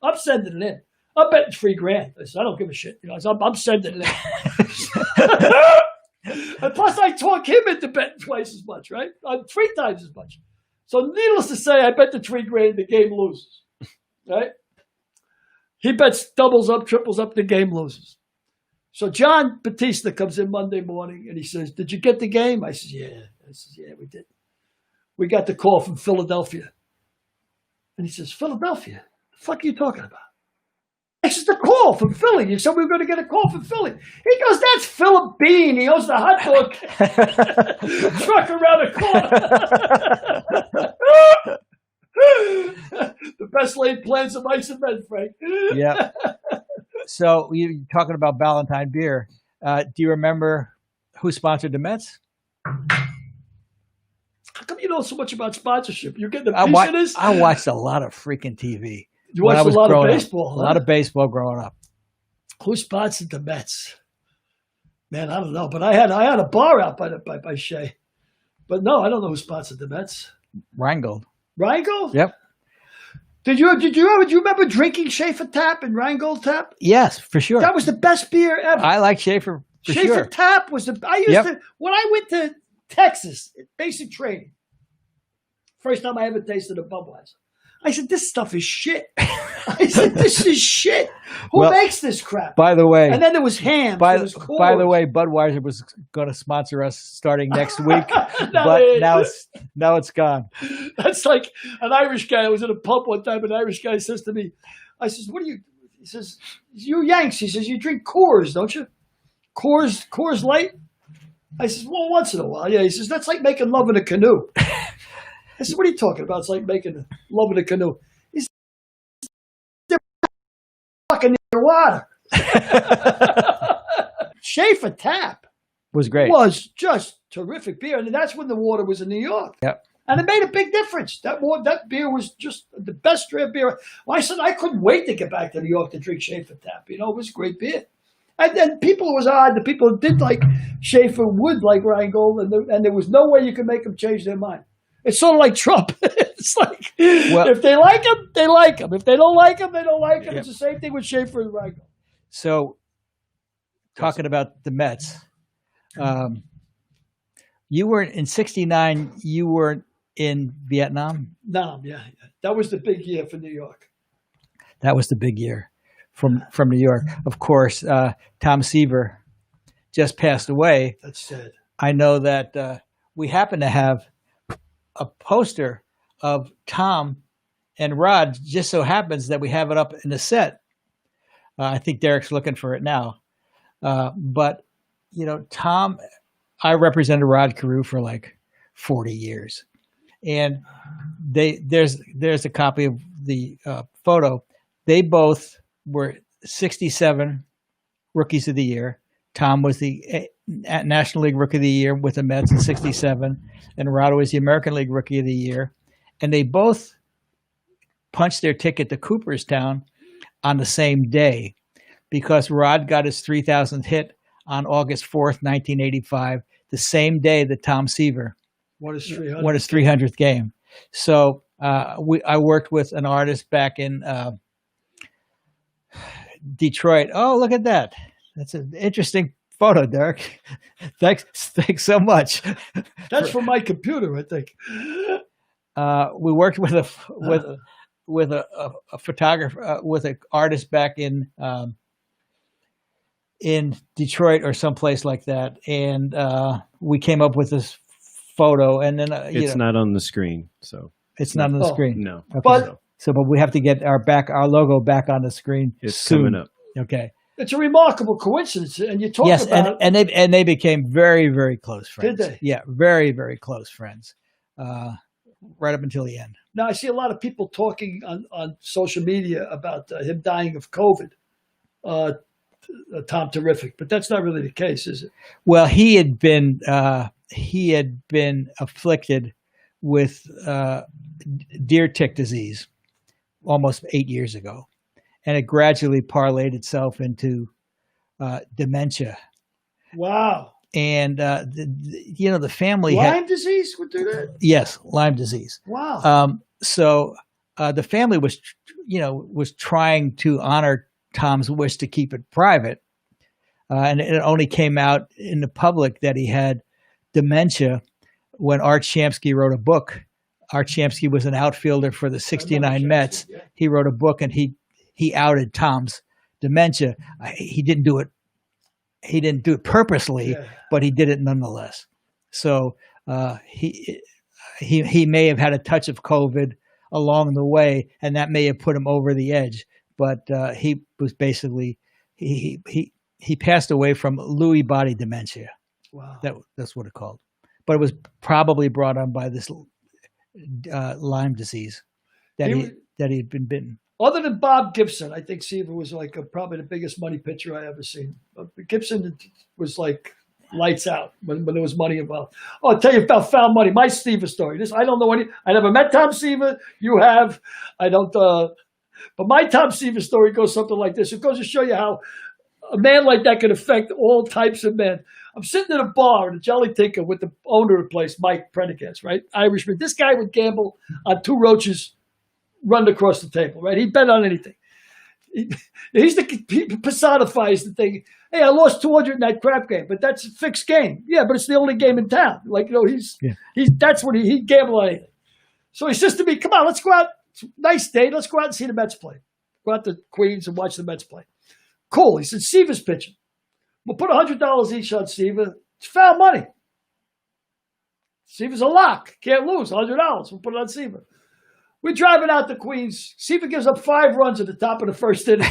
I'm sending it in. I'm betting $3,000. I said, I don't give a shit. I said, I'm sending it in. And plus, I talk him into betting twice as much, right? 3 times as much. So needless to say, I bet the $3,000, the game loses, right? He bets doubles up, triples up, the game loses. So John Battista comes in Monday morning and he says, did you get the game? I said, yeah. Yeah, we did. We got the call from Philadelphia. And he says, Philadelphia? The fuck are you talking about? I said, the call from Philly. You said we were going to get a call from Philly. He goes, that's Philip Bean. He owns the hot dog truck around the corner. The best laid plans of mice and men, Frank. Yeah. So you're talking about Ballantine beer. Do you remember who sponsored the Mets? How come you know so much about sponsorship? You're getting a piece of this? I watched a lot of freaking TV. You watched a lot of baseball. A lot of baseball growing up. Who sponsored the Mets? Man, I don't know. But I had a bar out by Shea. But no, I don't know who sponsored the Mets. Rheingold. Rheingold? Yep. Do you remember drinking Schaefer Tap and Rheingold Tap? Yes, for sure. That was the best beer ever. I like Schaefer for Schaefer sure. Tap was when I went to Texas, basic training. First time I ever tasted a Budweiser. I said, this stuff is shit. I said, this is shit. Who Well, makes this crap? By the way, And then there was ham. by there was the way, Budweiser was going to sponsor us starting next week, but now it's gone. That's like an Irish guy. I was in a pub one time. An Irish guy says to me, I says, what do you, he says, you Yanks. He says, you drink Coors, don't you? Coors Light? I says, well, once in a while. Yeah. He says, that's like making love in a canoe. I said, what are you talking about? It's like making love in a canoe. He said, they're fucking in the water. Schaefer Tap Was great. was just terrific beer. And that's when the water was in New York. Yep. And it made a big difference. That beer was just the best draft beer. Well, I said, I couldn't wait to get back to New York to drink Schaefer Tap. You know, it was great beer. And then people, it was odd. The people who did like Schaefer would like Rheingold, and there was no way you could make them change their mind. It's sort of like Trump. It's like, if they like him, they like him. If they don't like him, they don't like him. Yep. It's the same thing with Schaefer and Rheingold. So, talking about the Mets, you were in '69. You were in Vietnam. Nam, yeah. That was the big year for New York. That was the big year from New York. Of course, Tom Seaver just passed away. That's sad. I know that we happen to have a poster of Tom and Rod. Just so happens that we have it up in the set. I think Derek's looking for it now. But, you know, Tom, I represented Rod Carew for like 40 years. And there's a copy of the photo. They both were 67 Rookies of the Year. Tom was the National League Rookie of the Year with the Mets in '67, and Rod was the American League Rookie of the Year. And they both punched their ticket to Cooperstown on the same day because Rod got his 3,000th hit on August 4th, 1985, the same day that Tom Seaver won his 300th game. So I worked with an artist back in Detroit. Oh, look at that. That's an interesting photo, Derek. Thanks so much. That's from my computer, I think. We worked with a photographer, with an artist back in Detroit or someplace like that, and we came up with this photo. And then it's not on the screen, so it's not on the screen. No, okay. But we have to get our logo back on the screen. It's soon. coming up. Okay. It's a remarkable coincidence, and you talk about and they became very, very close friends. Did they? Yeah, very, very close friends, right up until the end. Now I see a lot of people talking on social media about him dying of COVID. Tom Terrific, but that's not really the case, is it? Well, he had been afflicted with deer tick disease almost 8 years ago. And it gradually parlayed itself into dementia. Wow. And, the family Lyme disease would do that? Yes, Lyme disease. Wow. So the family was trying to honor Tom's wish to keep it private. And it only came out in the public that he had dementia when Art Shamsky wrote a book. Art Shamsky was an outfielder for the '69 Mets. Yeah. He wrote a book, and he outed Tom's dementia. He didn't do it. He didn't do it purposely, but he did it nonetheless. So he may have had a touch of COVID along the way, and that may have put him over the edge. But he was basically he passed away from Lewy body dementia. Wow, that's what it's called. But it was probably brought on by this Lyme disease that he had been bitten. Other than Bob Gibson, I think Seaver was like probably the biggest money pitcher I ever seen. Gibson was like lights out when there was money involved. Oh, I'll tell you about found money. My Seaver story. I don't know I never met Tom Seaver. You have. I don't. But my Tom Seaver story goes something like this. It goes to show you how a man like that can affect all types of men. I'm sitting in a bar in a Jolly Tinker with the owner of the place, Mike Prendergast, right? Irishman. This guy would gamble on two roaches run across the table, right? He'd bet on anything. He personifies the thing. Hey, I lost 200 in that crap game, but that's a fixed game. Yeah, but it's the only game in town. Like, that's what he'd gamble on anything. So he says to me, come on, let's go out Nice day. Let's go out and see the Mets play. Go out to Queens and watch the Mets play. Cool. He said, Seaver's pitching. We'll put $100 each on Seaver. It's foul money. Seaver's a lock. Can't lose. $100. We'll put it on Seaver. We're driving out to Queens. Seaver gives up 5 runs at the top of the first inning.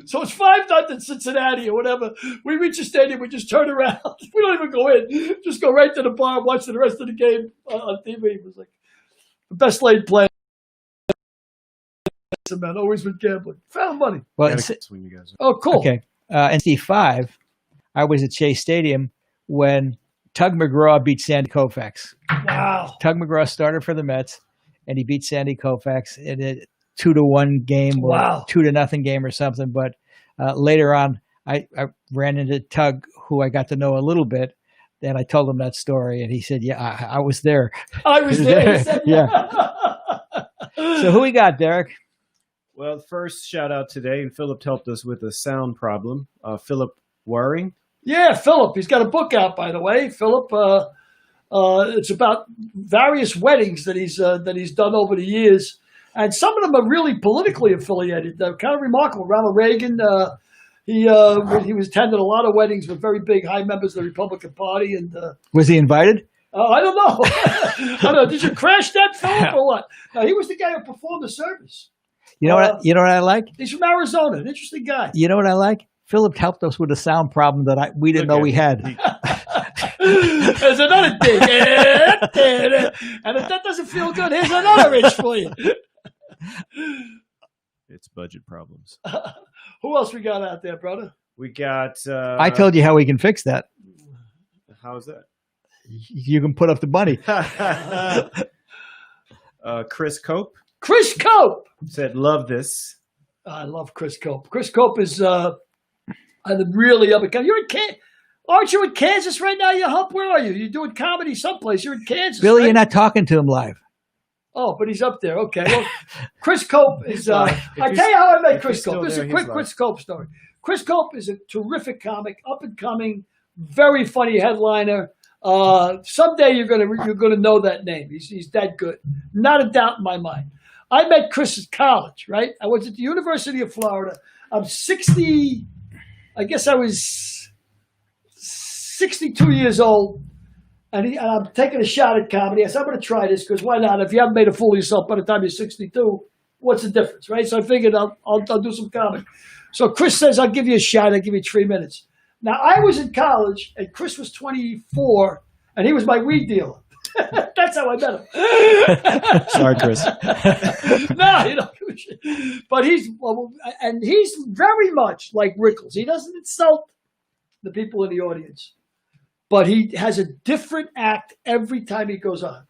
So it's 5-0 Cincinnati or whatever. We reach the stadium. We just turn around. We don't even go in. Just go right to the bar and watch the rest of the game on TV. It was like the best laid play. Man, always been gambling. Found money. Well, When you guys Oh, cool. okay. In '65, I was at Shea Stadium when Tug McGraw beat Sandy Koufax. Wow. Tug McGraw started for the Mets, and he beat Sandy Koufax in a 2-1 game or Wow. 2-0 game or something. But later on, I ran into Tug, who I got to know a little bit, and I told him that story, and he said, "Yeah, I was there." I was there. He said, Yeah. So who we got, Derek? Well, first shout out today, and Philip helped us with a sound problem. Philip Waring. Yeah, Philip. He's got a book out, by the way. Philip, it's about various weddings that he's done over the years, and some of them are really politically affiliated. They're kind of remarkable. Ronald Reagan, he was attending a lot of weddings with very big high members of the Republican Party, and Was he invited? I don't know. I don't know. Did you crash that, Philip, or what? No, he was the guy who performed the service. You know what? You know what I like? He's from Arizona. An interesting guy. You know what I like? Philip helped us with a sound problem that we didn't know we had. There's another thing. And if that doesn't feel good, here's another inch for you. It's budget problems. Who else we got out there, brother? We got. I told you how we can fix that. How's that? You can put up the money. Chris Cope Chris Cope. said, "Love this." I love Chris Cope. Chris Cope is really up and coming. Aren't you in Kansas right now, you hump? Where are you? You're doing comedy someplace. You're in Kansas. Billy, right? you're not talking to him live. Oh, but he's up there. Okay. Well, Chris Cope is. I he's- tell you how I met if Chris he's still Cope. This is there, a quick he's Chris Cope story. Chris Cope is a terrific comic, up and coming, very funny headliner. Someday you're gonna know that name. He's that good. Not a doubt in my mind. I met Chris at college. Right. I was at the University of Florida. I'm 60. I guess I was 62 years old. And I'm taking a shot at comedy. I said, I'm going to try this because why not? If you haven't made a fool of yourself by the time you're 62, what's the difference, right? So I figured I'll do some comedy. So Chris says, I'll give you a shot. I'll give you 3 minutes. Now, I was in college, and Chris was 24, and he was my weed dealer. That's how I met him. Sorry, Chris. No, but he's very much like Rickles. He doesn't insult the people in the audience. But he has a different act every time he goes on.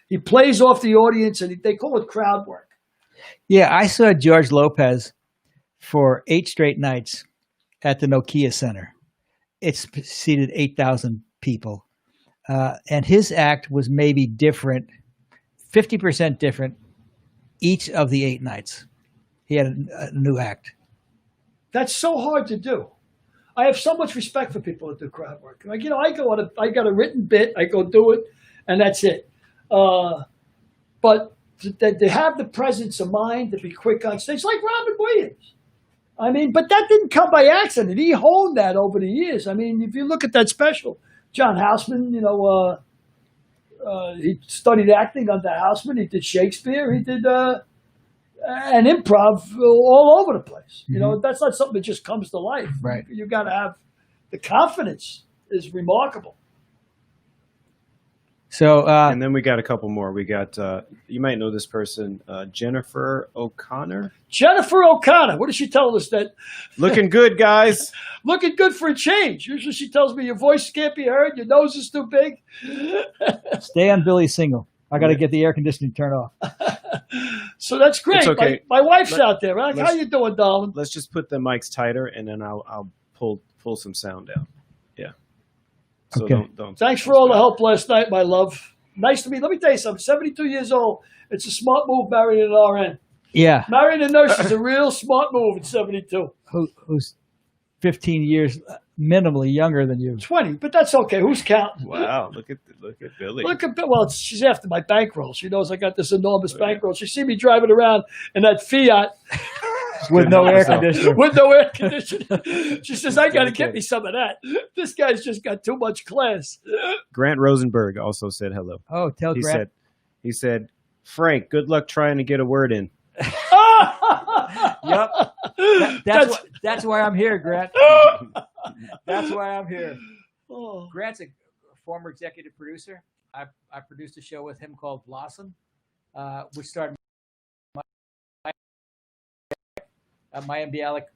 He plays off the audience, and they call it crowd work. Yeah, I saw George Lopez for 8 straight nights at the Nokia Center. It's seated 8,000 people. And his act was maybe different, 50% different each of the 8 nights. He had a new act. That's so hard to do. I have so much respect for people that do crowd work. Like, I got a written bit, I go do it, and that's it. But to have the presence of mind to be quick on stage, like Robin Williams. I mean, but that didn't come by accident. He honed that over the years. I mean, if you look at that special, John Houseman, he studied acting under Houseman. He did Shakespeare. He did and improv all over the place. Mm-hmm. That's not something that just comes to life. Right. You got to have the confidence is remarkable. So, And then we got a couple more. We got, you might know this person, Jennifer O'Connor. Jennifer O'Connor. What does she tell us? That Looking good, guys. looking good for a change. Usually she tells me your voice can't be heard. Your nose is too big. stay on Billy's single. I got to get the air conditioning turned off. So that's great. It's okay. My wife's out there. Right? How you doing, darling? Let's just put the mics tighter, and then I'll pull some sound out. Yeah. So Okay. don't. Thanks for all the help last night, my love. Nice to meet. Let me tell you something. 72 years old. It's a smart move marrying an RN. Yeah. Marrying a nurse is a real smart move at 72. Who's 15 years minimally younger than you. 20, but that's okay. Who's counting? Wow, look at Billy. Well, she's after my bankroll. She knows I got this enormous bankroll. She see me driving around in that Fiat With no air conditioner. with no air conditioning. She says, I got to get me some of that. This guy's just got too much class. Grant Rosenberg also said hello. Oh, tell Grant. He said, Frank, good luck trying to get a word in. Yep. That's why I'm here, Grant. That's why I'm here. Oh. Grant's a former executive producer. I produced a show with him called Blossom, which starred Mayim Bialik.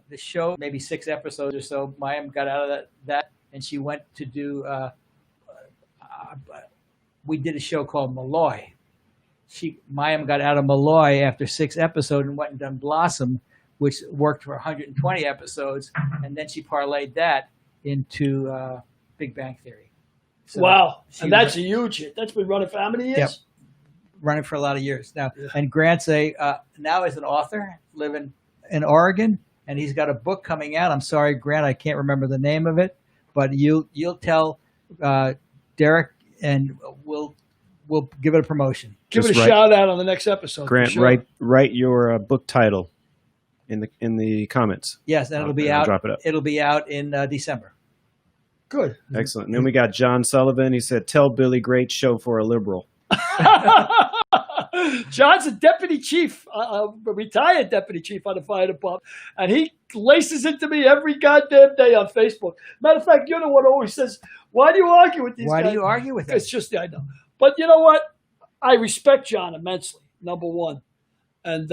The show, maybe 6 episodes or so, Mayim got out of that and she went to do, we did a show called Malloy. Mayim got out of Malloy after 6 episodes and went and done Blossom, which worked for 120 episodes, and then she parlayed that into Big Bang Theory. So wow. And that's a huge hit. That's been running for how many years? Yep. Running for a lot of years now. Yeah. And Grant's now is an author living in Oregon, and he's got a book coming out. I'm sorry, Grant, I can't remember the name of it, but you'll tell Derek, and we'll give it a promotion. Give it a shout out on the next episode. Grant, sure. write your book title in the comments. Yes, and it'll be out. Drop it up. It'll be out in December. Good. Excellent. And then we got John Sullivan. He said, "Tell Billy, great show for a liberal." John's a deputy chief, a retired deputy chief on the fire department, and he laces into me every goddamn day on Facebook. Matter of fact, you're the one who always says, "Why do you argue with these guys?" Why do you argue with them? It's just, I know. But you know what? I respect John immensely, number one. And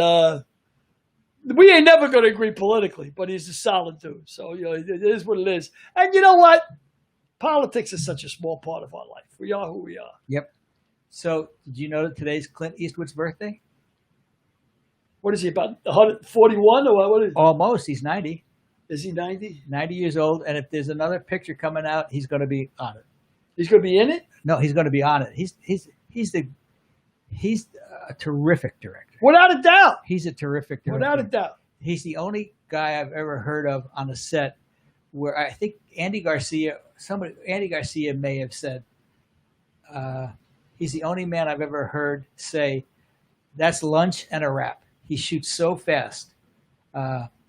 we ain't never going to agree politically, but he's a solid dude. So, it is what it is. And you know what? Politics is such a small part of our life. We are who we are. Yep. So, did you know that today's Clint Eastwood's birthday? What is he, about 141 or what is he? Almost. He's 90. Is he 90? 90 years old. And if there's another picture coming out, he's going to be on it. He's going to be in it? No, he's going to be on it. He's a terrific director. Without a doubt. He's a terrific director. Without a doubt. He's the only guy I've ever heard of on a set where I think Andy Garcia may have said, he's the only man I've ever heard say, that's lunch and a wrap. He shoots so fast.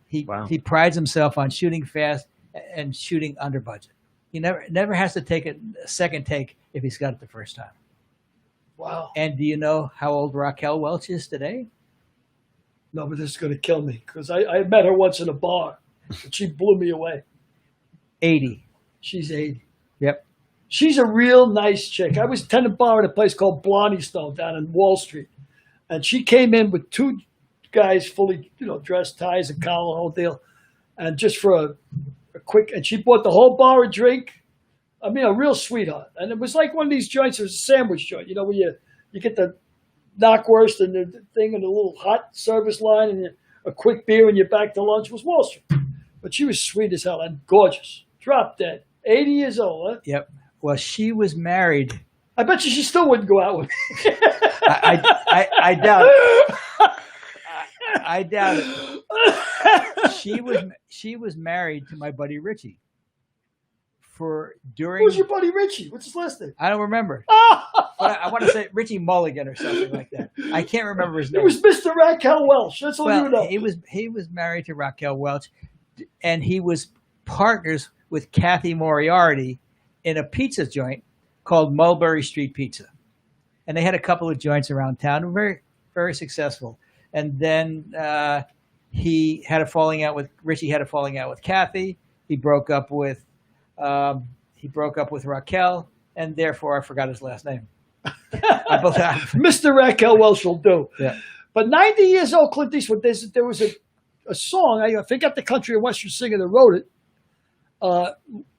He prides himself on shooting fast and shooting under budget. He never has to take a second take if he's got it the first time. Wow. And do you know how old Raquel Welch is today? No, but this is going to kill me because I met her once in a bar and she blew me away. 80. She's 80. Yep. She's a real nice chick. I was attending a bar at a place called Blondie Stone down in Wall Street. And she came in with 2 guys fully, dressed, ties and collar, the whole deal. And just for a quick, and she bought the whole bar a drink. I mean, a real sweetheart. And it was like one of these joints, it was a sandwich joint, where you get the knockwurst and the thing and the little hot service line and a quick beer and you're back to lunch. It was Wall Street. But she was sweet as hell and gorgeous. Drop dead. 80 years old, huh? Yep. Well, she was married. I bet you she still wouldn't go out with me. I doubt it. I doubt it. She was married to my buddy Richie. Who's your buddy Richie? What's his last name? I don't remember. But I want to say Richie Mulligan or something like that. I can't remember his name. It was Mr. Raquel Welch. That's all you know. He was married to Raquel Welch, and he was partners with Kathy Moriarty in a pizza joint called Mulberry Street Pizza. And they had a couple of joints around town, very, very successful. And then Richie had a falling out with Kathy. He broke up with Raquel, and therefore I forgot his last name. Mr. Raquel Welch will do. Yeah. But 90 years old, Clint Eastwood, there was a song, I forget the country and western singer that wrote it.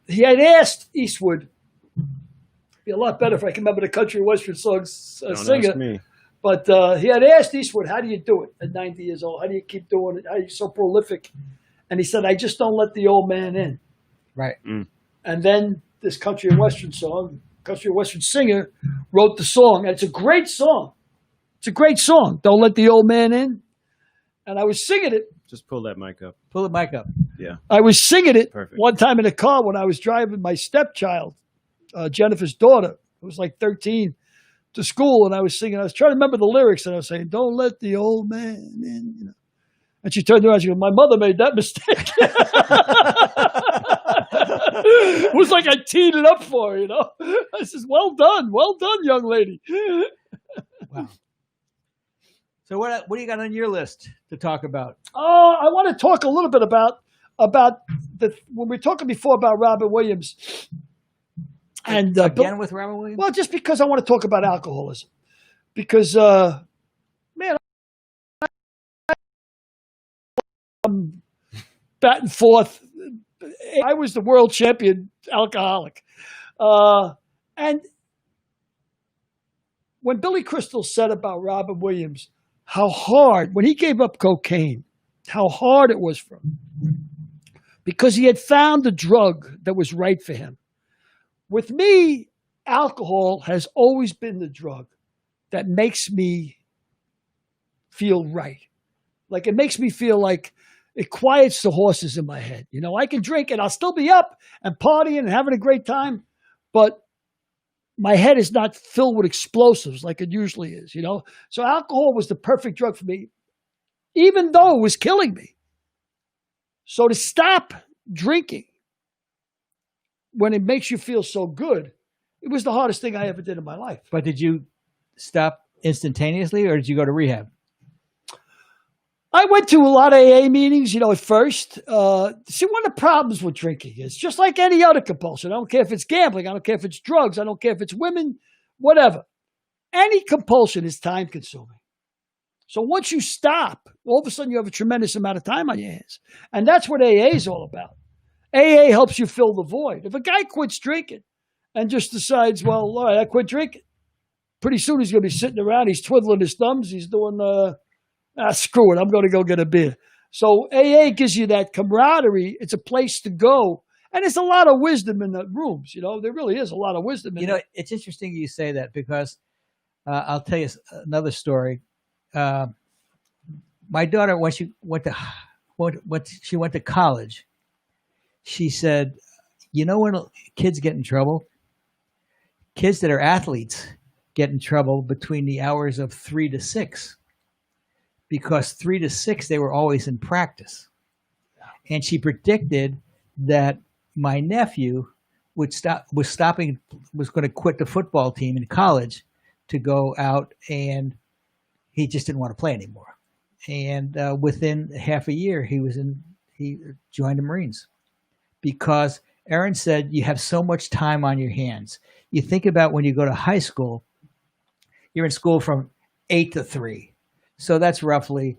He had asked Eastwood, it'd be a lot better if I can remember the country and western songs singer. Me. But he had asked Eastwood, how do you do it at 90 years old? How do you keep doing it? How are you so prolific? And he said, I just don't let the old man in. Right. Mm. And then this country and western singer wrote the song. And it's a great song. It's a great song. Don't let the old man in. And I was singing it. Just pull that mic up. Pull the mic up. Yeah. I was singing it Perfect. one time in a car when I was driving my stepchild, Jennifer's daughter, who was like 13, to school, and I was singing. I was trying to remember the lyrics, and I was saying, "Don't let the old man in." You know. And she turned around and she goes, "My mother made that mistake." It was like I teed it up for her, you know. I says, well done, young lady. Wow. So what do you got on your list to talk about? I want to talk a little bit about when we were talking before about Robin Williams. And Again with Robin Williams? Well, just because I want to talk about alcoholism. Because, man, I'm batting fourth. I was the world champion alcoholic. And when Billy Crystal said about Robin Williams, how hard, when he gave up cocaine, how hard it was for him. Because he had found the drug that was right for him. With me, alcohol has always been the drug that makes me feel right. Like it makes me feel like it quiets the horses in my head. You know, I can drink and I'll still be up and partying and having a great time, but my head is not filled with explosives like it usually is, you know? So alcohol was the perfect drug for me, even though it was killing me. So to stop drinking when it makes you feel so good, it was the hardest thing I ever did in my life. But did you stop instantaneously or did you go to rehab? I went to a lot of AA meetings, you know, at first. See, one of the problems with drinking is just like any other compulsion. I don't care if it's gambling. I don't care if it's drugs. I don't care if it's women, whatever. Any compulsion is time consuming. So once you stop, all of a sudden you have a tremendous amount of time on your hands. And that's what AA is all about. AA helps you fill the void. If a guy quits drinking and just decides, well, all right, I quit drinking, pretty soon he's going to be sitting around, he's twiddling his thumbs, he's doing, screw it, I'm going to go get a beer. So AA gives you that camaraderie. It's a place to go. And there's a lot of wisdom in the rooms. You know, there really is a lot of wisdom in You know, it's interesting you say that because I'll tell you another story. My daughter, when she went to college, she said, you know when kids get in trouble? Kids that are athletes get in trouble between the hours of 3 to 6. Because 3 to 6, they were always in practice. And she predicted that my nephew was going to quit the football team in college to go out, and he just didn't want to play anymore. And within half a year, he joined the Marines. Because Erin said, you have so much time on your hands. You think about when you go to high school, you're in school from 8 to 3. So that's roughly,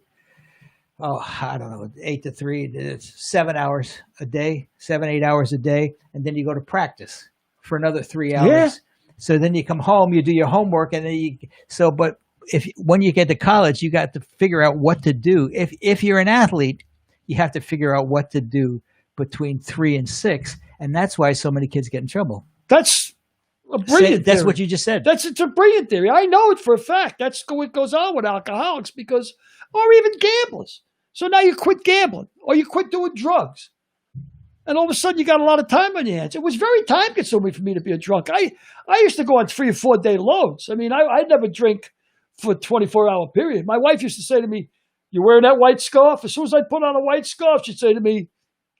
8 to 3, it's 7 hours a day, 8 hours a day. And then you go to practice for another 3 hours. Yeah. So then you come home, you do your homework, and then when you get to college, you got to figure out what to do. If you're an athlete, you have to figure out what to do between 3 and 6. And that's why so many kids get in trouble. That's a brilliant That's theory. what you just said. It's a brilliant theory. I know it for a fact. That's what goes on with alcoholics or even gamblers. So now you quit gambling or you quit doing drugs. And all of a sudden you got a lot of time on your hands. It was very time consuming for me to be a drunk. I used to go on 3 or 4 day loads. I mean, I never drink for a 24-hour period. My wife used to say to me, you wearing that white scarf? As soon as I put on a white scarf, she'd say to me,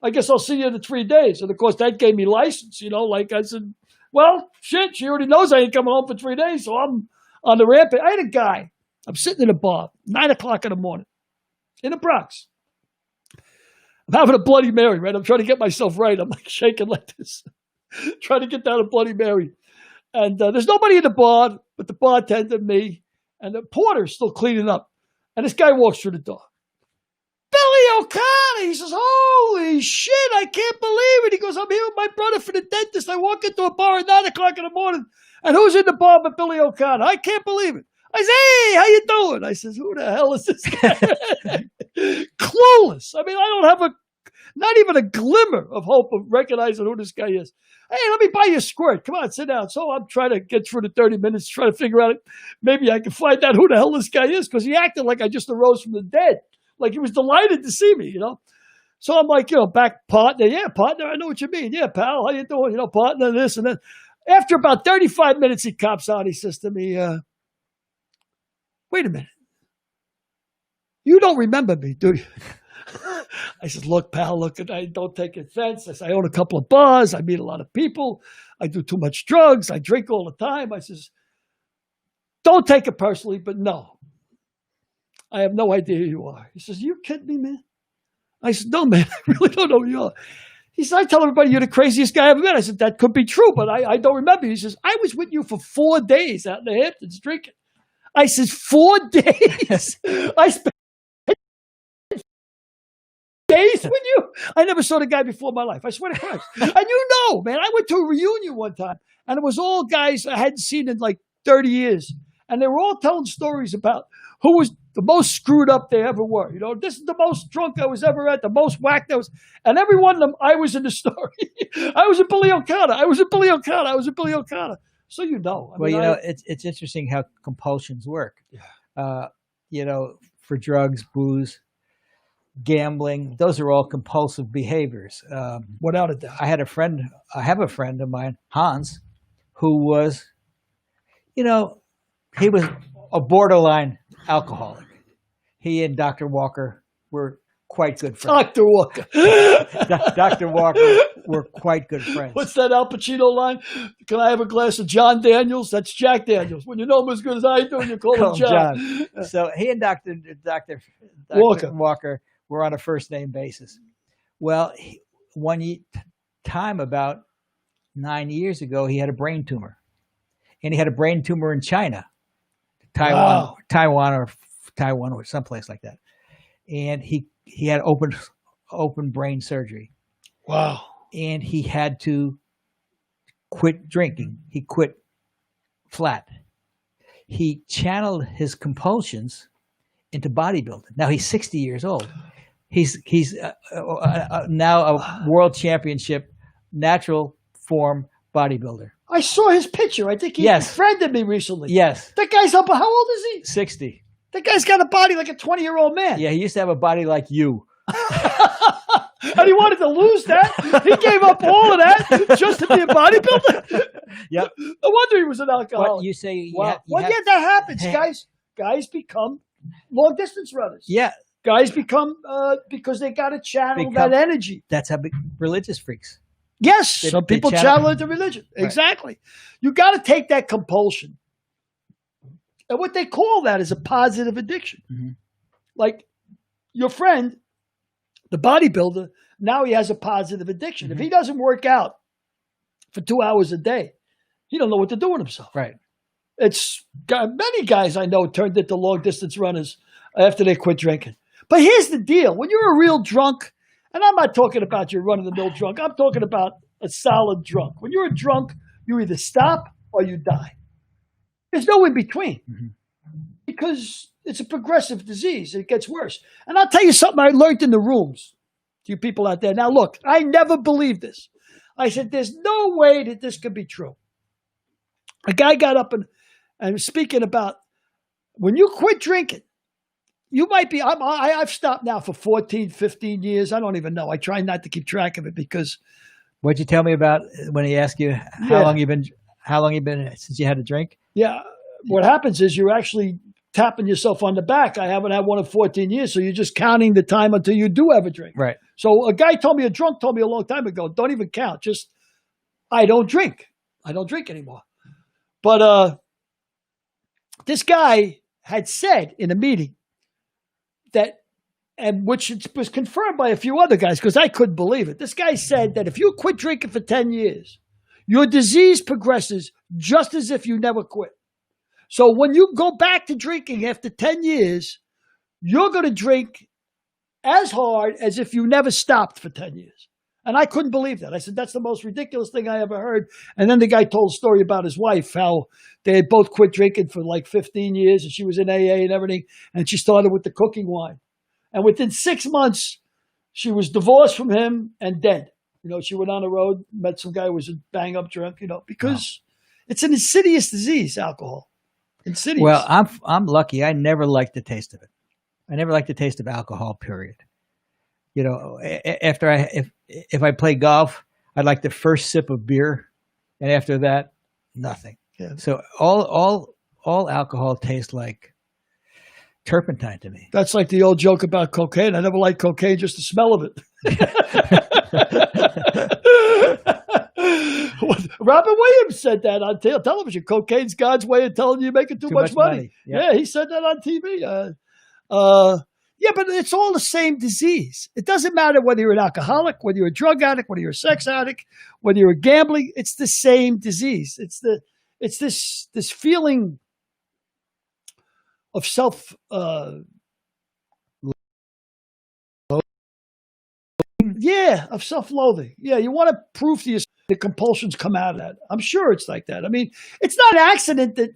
I guess I'll see you in 3 days. And of course that gave me license, you know, like I said, well, shit, she already knows I ain't coming home for 3 days, so I'm on the rampage. I had a guy, I'm sitting in a bar, 9 o'clock in the morning, in the Bronx. I'm having a Bloody Mary, right? I'm trying to get myself right. I'm like shaking like this, trying to get down a Bloody Mary. And there's nobody in the bar but the bartender, me, and the porter's still cleaning up. And this guy walks through the door. Billy O'Connor. He says, holy shit, I can't believe it. He goes, I'm here with my brother for the dentist. I walk into a bar at 9 o'clock in the morning, and who's in the bar but Billy O'Connor? I can't believe it. I say, hey, how you doing? I says, who the hell is this guy? Clueless. I mean, I don't have not even a glimmer of hope of recognizing who this guy is. Hey, let me buy you a squirt. Come on, sit down. So I'm trying to get through the 30 minutes, trying to figure out maybe I can find out who the hell this guy is, because he acted like I just arose from the dead. Like he was delighted to see me, you know. So I'm like, back partner. Yeah, partner, I know what you mean. Yeah, pal, how you doing? Partner, this and that. After about 35 minutes, he cops out. He says to me, wait a minute. You don't remember me, do you? I said, look, pal, I don't take offense. I said, I own a couple of bars. I meet a lot of people. I do too much drugs. I drink all the time. I says, don't take it personally, but no. I have no idea who you are. He says, you kidding me, man? I said, no, man, I really don't know who you are. He said, I tell everybody you're the craziest guy I ever met. I said, that could be true, but I don't remember. He says, I was with you for 4 days out in the Hamptons drinking. I said, 4 days? I spent days with you? I never saw the guy before in my life. I swear to Christ. And man, I went to a reunion one time, and it was all guys I hadn't seen in like 30 years. And they were all telling stories about who was the most screwed up they ever were. This is the most drunk I was ever at, the most whacked I was. And every one of them, I was in the story. I was at Billy O'Connor. I was at Billy O'Connor. I was at Billy O'Connor. So it's interesting how compulsions work. For drugs, booze, gambling, those are all compulsive behaviors. Without a doubt. I have a friend of mine, Hans, who was, he was a borderline alcoholic. He and Dr. Walker were quite good friends. Dr. Walker. Dr. Walker were quite good friends. What's that Al Pacino line? Can I have a glass of John Daniels? That's Jack Daniels. When you know him as good as I do, you call him John. So he and Dr. Walker were on a first name basis. Well, one time about 9 years ago, he had a brain tumor. And he had a brain tumor in China, Taiwan or someplace like that. And he had open brain surgery. Wow. And he had to quit drinking. He quit flat. He channeled his compulsions into bodybuilding. Now he's 60 years old. He's now a world championship natural form bodybuilder. I saw his picture. I think he befriended me recently. Yes. That guy's up. How old is he? 60. That guy's got a body like a 20-year-old man. Yeah, he used to have a body like you. And he wanted to lose that. He gave up all of that just to be a bodybuilder. Yep. No wonder he was an alcoholic. But you say, that happens. Guys become long distance runners. Yeah. Guys become because they got to channel that energy. That's how religious freaks. Yes, some people channel into religion. Right. Exactly. You got to take that compulsion. And what they call that is a positive addiction. Mm-hmm. Like your friend, the bodybuilder, now he has a positive addiction. Mm-hmm. If he doesn't work out for 2 hours a day, he don't know what to do with himself. Right. It's many guys I know turned into long distance runners after they quit drinking. But here's the deal. When you're a real drunk, and I'm not talking about your run-of-the-mill drunk. I'm talking about a solid drunk. When you're a drunk, you either stop or you die. There's no in between because it's a progressive disease. It gets worse. And I'll tell you something I learned in the rooms to you people out there. Now, look, I never believed this. I said, there's no way that this could be true. A guy got up and was speaking about when you quit drinking, you might be, I've stopped now for 14, 15 years. I don't even know. I try not to keep track of it because. What'd you tell me about when he asked you how long you been since you had a drink? Yeah. What happens is you're actually tapping yourself on the back. I haven't had one in 14 years. So you're just counting the time until you do have a drink. Right. So a drunk told me a long time ago, don't even count. Just, I don't drink. I don't drink anymore. But this guy had said in a meeting that, and which was confirmed by a few other guys because I couldn't believe it. This guy said that if you quit drinking for 10 years, your disease progresses just as if you never quit. So when you go back to drinking after 10 years, you're going to drink as hard as if you never stopped for 10 years. And I couldn't believe that. I said, that's the most ridiculous thing I ever heard. And then the guy told a story about his wife, how they had both quit drinking for like 15 years and she was in AA and everything. And she started with the cooking wine. And within 6 months, she was divorced from him and dead. She went on the road, met some guy who was a bang up drunk, because it's an insidious disease, alcohol. Insidious. Well, I'm lucky. I never liked the taste of it. I never liked the taste of alcohol, period. You know, after if I play golf, I'd like the first sip of beer, and after that, nothing. Yeah. So all alcohol tastes like turpentine to me. That's like the old joke about cocaine. I never liked cocaine, just the smell of it. Robin Williams said that on television. Cocaine's God's way of telling you you're making too much money. Yeah. Yeah, he said that on TV. Yeah, but it's all the same disease. It doesn't matter whether you're an alcoholic, whether you're a drug addict, whether you're a sex addict, whether you're gambling. It's the same disease. It's this feeling of self. Of self-loathing. Yeah, you want to prove to yourself the compulsions come out of that. I'm sure it's like that. I mean, it's not an accident that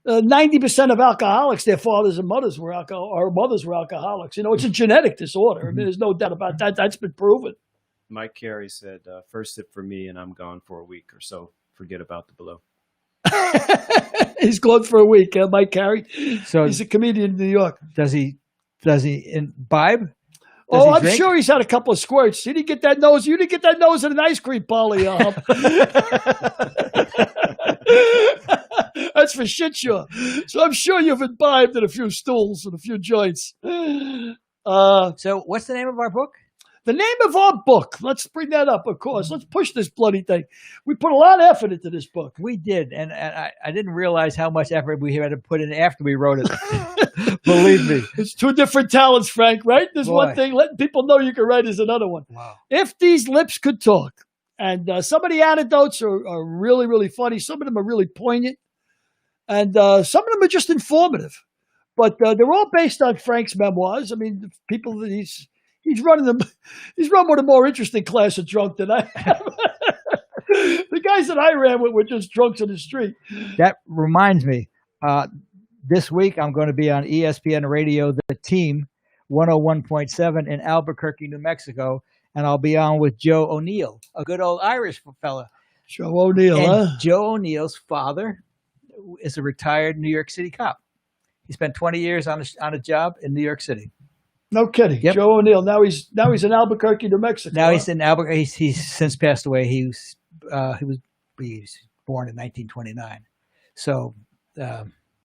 90% of alcoholics, their fathers and mothers were alcoholics. You know, it's a genetic disorder. I mean, there's no doubt about that. That's been proven. Mike Carey said, first sip for me and I'm gone for a week or so. Forget about the below. He's gone for a week, Mike Carey. So he's a comedian in New York. Does he imbibe? I'm sure he's had a couple of squirts. You didn't get that nose in an ice cream parlor. That's for shit sure. So I'm sure you've imbibed in a few stools and a few joints. So what's the name of our book? The name of our book. Let's bring that up, of course. Let's push this bloody thing. We put a lot of effort into this book. We did, and I didn't realize how much effort we had to put in after we wrote it. Believe me. It's two different talents, Frank, right? There's one thing. Letting people know you can write is another one. Wow. If these lips could talk, and some of the anecdotes are really, really funny. Some of them are really poignant. And some of them are just informative. But they're all based on Frank's memoirs. I mean, the people that he's run one of the more interesting class of drunk than I have. The guys that I ran with were just drunks in the street. That reminds me, this week I'm going to be on ESPN Radio, The Team, 101.7 in Albuquerque, New Mexico, and I'll be on with Joe O'Neill, a good old Irish fella. Joe O'Neill, and Joe O'Neill's father is a retired New York City cop. He spent 20 years on a job in New York City. No kidding. Yep. Joe O'Neill. Now he's in Albuquerque, New Mexico. Now he's in Albuquerque. He's since passed away. He was born in 1929, so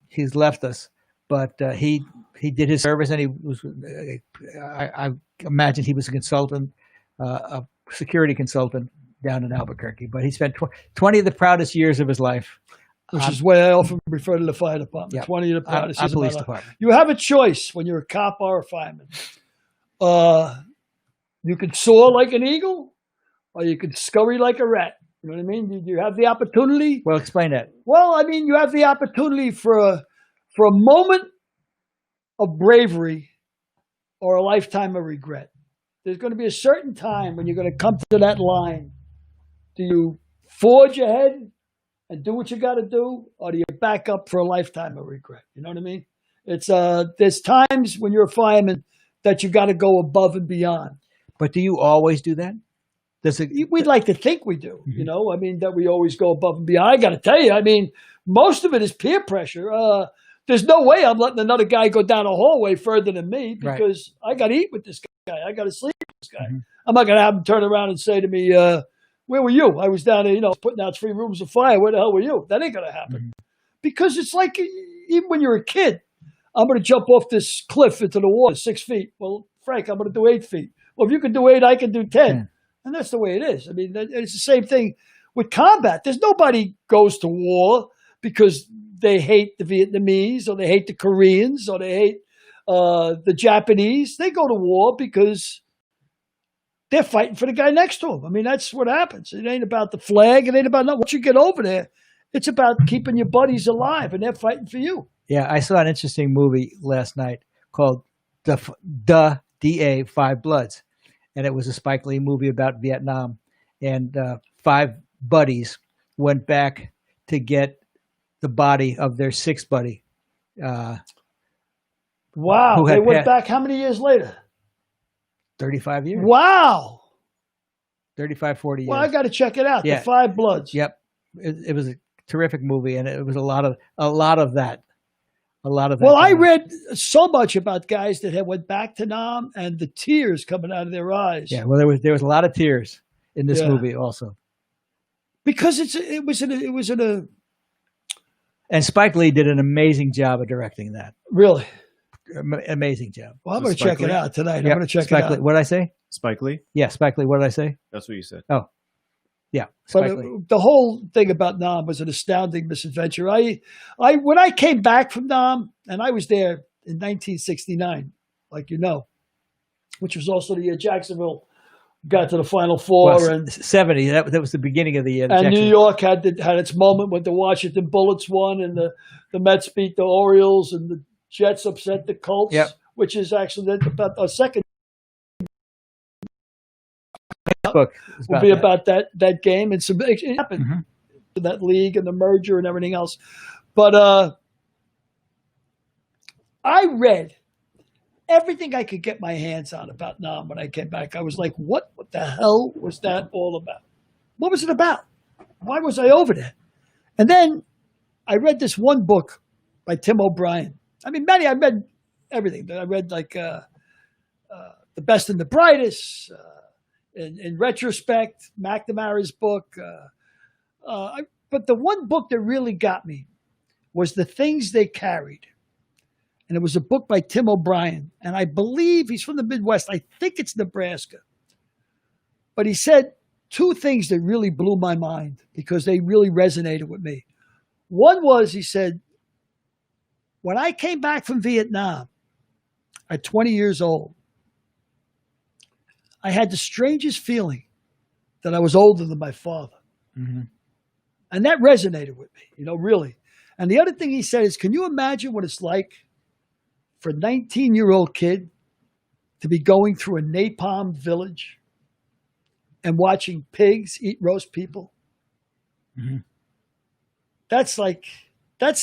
he's left us. But he did his service, and he was. I imagine he was a consultant, a security consultant down in Albuquerque. But he spent 20 of the proudest years of his life. Which is why I often refer to the fire department. Yep. 20 of the proudest years of police my life. department. You have a choice when you're a cop or a fireman. You can soar like an eagle, or you can scurry like a rat. You know what I mean? You have the opportunity. Well, explain that. Well, I mean, you have the opportunity for a moment of bravery or a lifetime of regret. There's going to be a certain time when you're going to come to that line. Do you forge ahead and do what you got to do, or do you back up for a lifetime of regret? You know what I mean? It's there's times when you're a fireman that you got to go above and beyond. But do you always do that? We'd like to think we do. Mm-hmm. You know, I mean, that we always go above and beyond. I got to tell you, I mean, most of it is peer pressure. There's no way I'm letting another guy go down a hallway further than me because I got to eat with this guy. I got to sleep with this guy. Mm-hmm. I'm not going to have him turn around and say to me, where were you? I was down there, putting out 3 rooms of fire. Where the hell were you? That ain't going to happen. Mm-hmm. Because it's like, even when you're a kid, I'm going to jump off this cliff into the water 6 feet. Well, Frank, I'm going to do 8 feet. Well, if you can do 8, I can do 10. Yeah. And that's the way it is. I mean, it's the same thing with combat. There's nobody goes to war because they hate the Vietnamese or they hate the Koreans or they hate the Japanese. They go to war because they're fighting for the guy next to them. I mean, that's what happens. It ain't about the flag. It ain't about nothing. Once you get over there, it's about keeping your buddies alive, and they're fighting for you. Yeah, I saw an interesting movie last night called The DA 5 Bloods, and it was a Spike Lee movie about Vietnam. And 5 buddies went back to get the body of their 6th buddy. Wow, they went back how many years later? 35 years. Wow. 35, 40 years. Well, I got to check it out. Yeah. The 5 Bloods. Yep. It was a terrific movie, and it was a lot of that. a lot of that. Well, I going on. read so much about guys that had went back to Nam and the tears coming out of their eyes. Yeah, well, there was a lot of tears in this Yeah. movie also, Because it was in a and Spike Lee did an amazing job of directing that. really. Amazing job. Well, I'm So going to check Spike it Lee? out tonight. Yeah, I'm going to check Spike it Lee. out. What did I say? Spike Lee. Yeah, Spike Lee. What did I say? That's what you said. Yeah, But Spike Lee. the whole thing about Nam was an astounding misadventure. I when I came back from Nam, and I was there in 1969, like you know, which was also the year Jacksonville got to the Final Four, Well, and 70. That was the beginning of the year. and New York had its moment when the Washington Bullets won, and the Mets beat the Orioles, and the Jets upset the Colts, Yep. which is actually about a second book will be about that game, and some it happened Mhm. to that league and the merger and everything else. But I read everything I could get my hands on about Nam when I came back. I was like, what the hell was that all about? What was it about? Why was I over there? And then I read this one book by Tim O'Brien. I mean, I read everything. I read like The Best and the Brightest, in retrospect, McNamara's book. But the one book that really got me was The Things They Carried. And it was a book by Tim O'Brien. And I believe he's from the Midwest. I think it's Nebraska. But he said two things that really blew my mind because they really resonated with me. One was, he said, when I came back from Vietnam at 20 years old, I had the strangest feeling that I was older than my father. Mm-hmm. And that resonated with me, really. And the other thing he said is, can you imagine what it's like for a 19-year-old kid to be going through a napalm village and watching pigs eat roast people? Mm-hmm. That's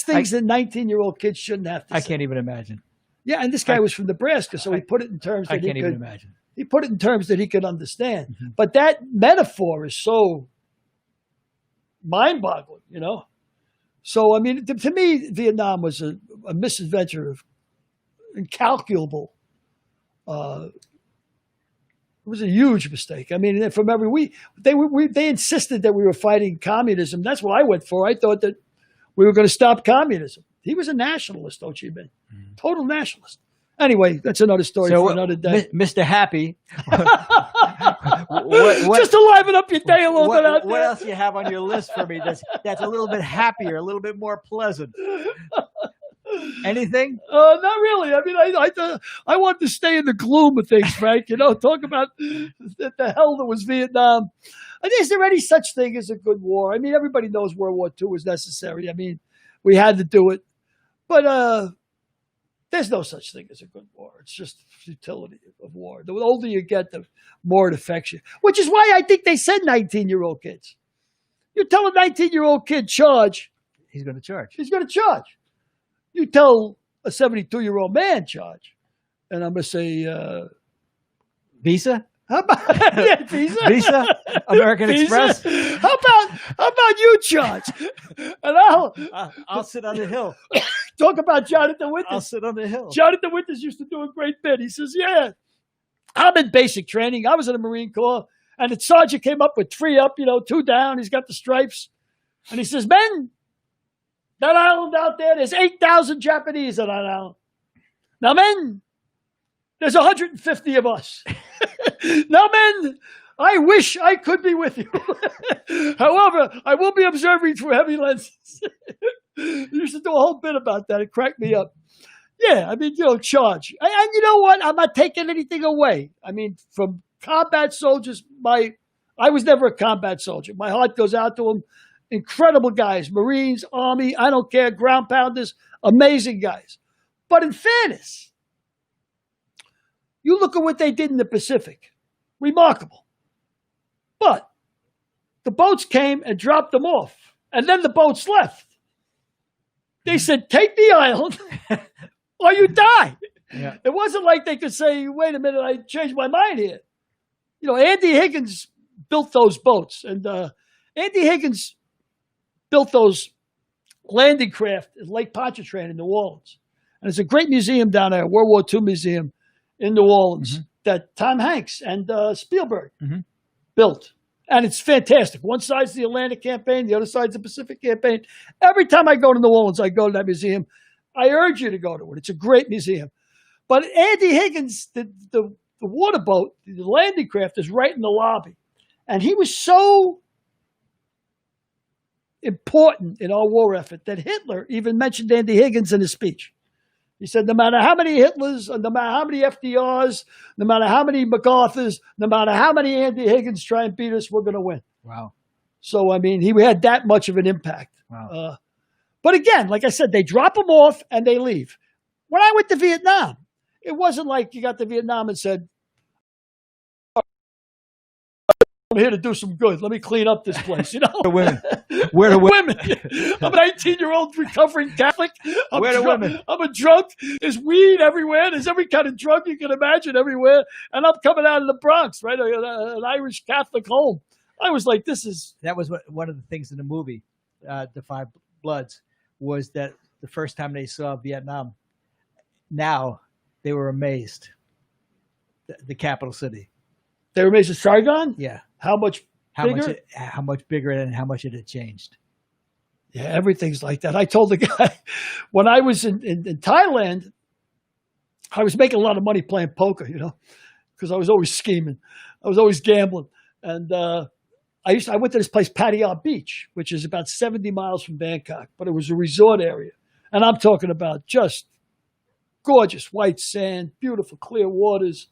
things that 19-year-old kids shouldn't have to I say. can't even imagine. Yeah, and this guy was from Nebraska, so he put it in terms that I can't even imagine. he put it in terms that he could understand. Mm-hmm. But that metaphor is so mind-boggling, So, I mean, to me, Vietnam was a misadventure of incalculable. It was a huge mistake. I mean, from they insisted that we were fighting communism. That's what I went for. I thought that we were going to stop communism. He was a nationalist, Ho Chi Minh, total nationalist. Anyway, that's another story for another day. Mr. Happy. Just to liven up your day a little bit out there. What else do you have on your list for me that's a little bit happier, a little bit more pleasant? Anything? Not really. I mean, I want to stay in the gloom of things, Frank. Talk about the hell that was Vietnam. Is there any such thing as a good war? I mean, everybody knows World War II was necessary. I mean, we had to do it. But there's no such thing as a good war. It's just futility of war. The older you get, the more it affects you. Which is why I think they said 19-year-old kids. You tell a 19-year-old kid charge. He's going to charge. He's going to charge. You tell a 72-year-old man charge. And I'm going to say, Visa? how about Visa? Visa? American Visa? Express? How about you charge? And I'll sit on the hill. talk about Jonathan I'll Winters. sit on the hill. Jonathan Winters used to do a great bit. He says, yeah, I'm in basic training. I was in the Marine Corps. And the sergeant came up with 3 up, 2 down. He's got the stripes. And he says, men, that island out there's 8,000 Japanese on that island. Now, men, there's 150 of us. Now, men, I wish I could be with you. However, I will be observing through heavy lenses. He used to do a whole bit about that. It cracked me up. Yeah, I mean, charge. And you know what? I'm not taking anything away. I mean, from combat soldiers, I was never a combat soldier. My heart goes out to them. Incredible guys, Marines, Army, I don't care, ground pounders, amazing guys. But in fairness, you look at what they did in the Pacific. Remarkable. But the boats came and dropped them off. And then the boats left. They said, take the island or you die. Yeah. It wasn't like they could say, wait a minute, I changed my mind here. Andy Higgins built those boats. And Andy Higgins built those landing craft at Lake Pontchartrain in New Orleans. And it's a great museum down there, World War II museum in New Orleans that Tom Hanks and Spielberg built. And it's fantastic. One side's the Atlantic campaign, the other side's the Pacific campaign. Every time I go to New Orleans, I go to that museum. I urge you to go to it. It's a great museum. But Andy Higgins, the water boat, the landing craft is right in the lobby. And he was so important in our war effort that Hitler even mentioned Andy Higgins in his speech. He said, no matter how many Hitlers, no matter how many FDRs, no matter how many MacArthurs, no matter how many Andy Higgins try and beat us, we're going to win. Wow. So, I mean, he had that much of an impact. Wow. But again, like I said, they drop him off and they leave. When I went to Vietnam, it wasn't like you got to Vietnam and said, I'm here to do some good. Let me clean up this place, you know? Women. Where the women? I'm an 18-year-old recovering Catholic. Where the women? I'm a drunk. There's weed everywhere. There's every kind of drug you can imagine everywhere. And I'm coming out of the Bronx, right? An Irish Catholic home. I was like, this is... That was one of the things in the movie, The Five Bloods, was that the first time they saw Vietnam, now they were amazed. The capital city. They were amazed at Saigon? Yeah. How much bigger? How much bigger and how much it had changed. Yeah, everything's like that. I told the guy when I was in Thailand, I was making a lot of money playing poker, you know, because I was always scheming. I was always gambling. And I went to this place, Pattaya Beach, which is about 70 miles from Bangkok, but it was a resort area. And I'm talking about just gorgeous white sand, beautiful clear waters.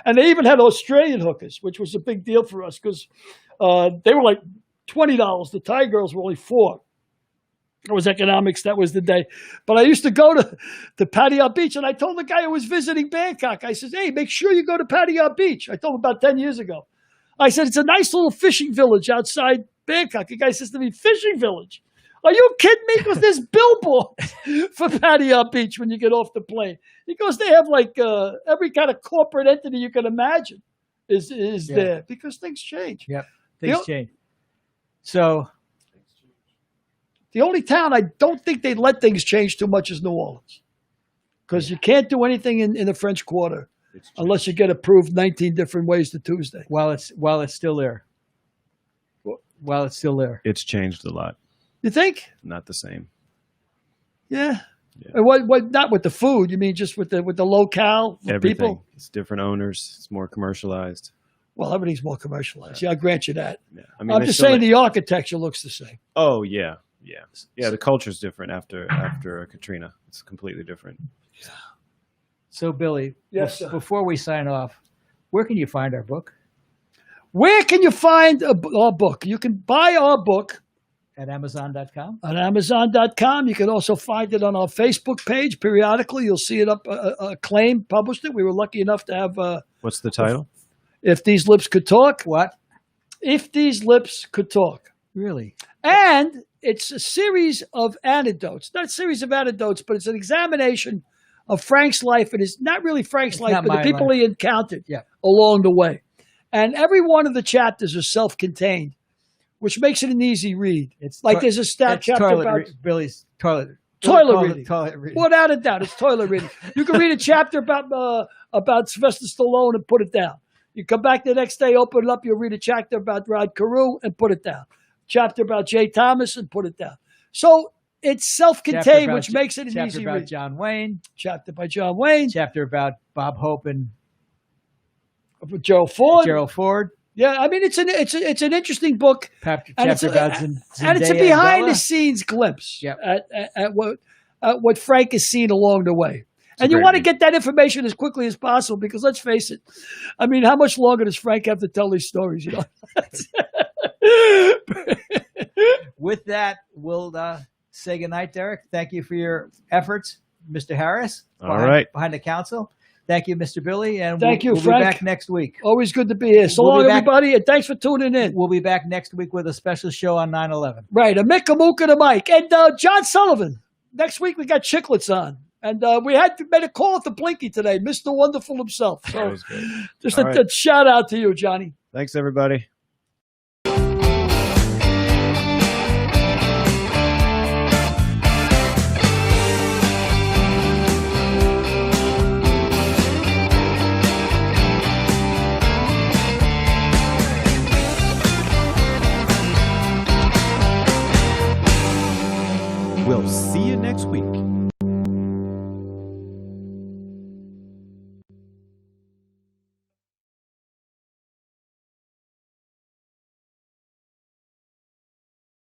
And they even had Australian hookers, which was a big deal for us because they were like $20. The Thai girls were only $4. It was economics. That was the day. But I used to go to Pattaya Beach, and I told the guy who was visiting Bangkok, I said, hey, make sure you go to Pattaya Beach. I told him about 10 years ago. I said, it's a nice little fishing village outside Bangkok. The guy says to me, fishing village? Are you kidding me? Because there's billboards for Pattaya Beach when you get off the plane. He goes, they have like every kind of corporate entity you can imagine is there because things change. Yep, things change. So the only town I don't think they'd let things change too much is New Orleans because you can't do anything in the French Quarter unless you get approved 19 different ways to Tuesday. While it's still there. While it's still there. It's changed a lot. You think? Not the same. Yeah. And what? Not with the food. You mean just with the locale Everything. People? It's different owners. It's more commercialized. Well, everything's more commercialized. Yeah, I grant you that. Yeah. I mean, I'm just saying the architecture looks the same. Oh yeah. The culture's different after Katrina. It's completely different. So Billy, yes, sir. Before we sign off, where can you find our book? Where can you find our book? You can buy our book. At Amazon.com? On Amazon.com. You can also find it on our Facebook page. Periodically, you'll see it up. Acclaim published it. We were lucky enough to have... What's the title? If These Lips Could Talk. What? If These Lips Could Talk. Really? And it's a series of anecdotes. Not a series of anecdotes, but it's an examination of Frank's life. And it's not really Frank's life, but the people he encountered along the way. And every one of the chapters are self-contained, which makes it an easy read. It's like there's a stat chapter about Billy's toilet reading. Toilet reading. Without a doubt, it's toilet reading. You can read a chapter about Sylvester Stallone and put it down. You come back the next day, open it up, you'll read a chapter about Rod Carew and put it down. Chapter about Jay Thomas and put it down. So it's self-contained, which makes it an easy read. Chapter about John Wayne. Chapter by John Wayne. Chapter about Bob Hope and Gerald Ford. Gerald Ford. Yeah, I mean it's an interesting book, and it's a behind the scenes glimpse at what Frank has seen along the way. And you want to get that information as quickly as possible because let's face it, I mean, how much longer does Frank have to tell these stories? You know. With that, we'll say goodnight, Derek. Thank you for your efforts, Mr. Harris. Behind the council. Thank you, Mr. Billy, and we'll be back next week. Always good to be here. So long, everybody, and thanks for tuning in. We'll be back next week with a special show on 9/11. Right, a Mick, a Mook, and a Mike. And John Sullivan. Next week, we got Chicklets on. And we made a call to Blinky today, Mr. Wonderful himself. So just a shout out to you, Johnny. Thanks, everybody. see you next week.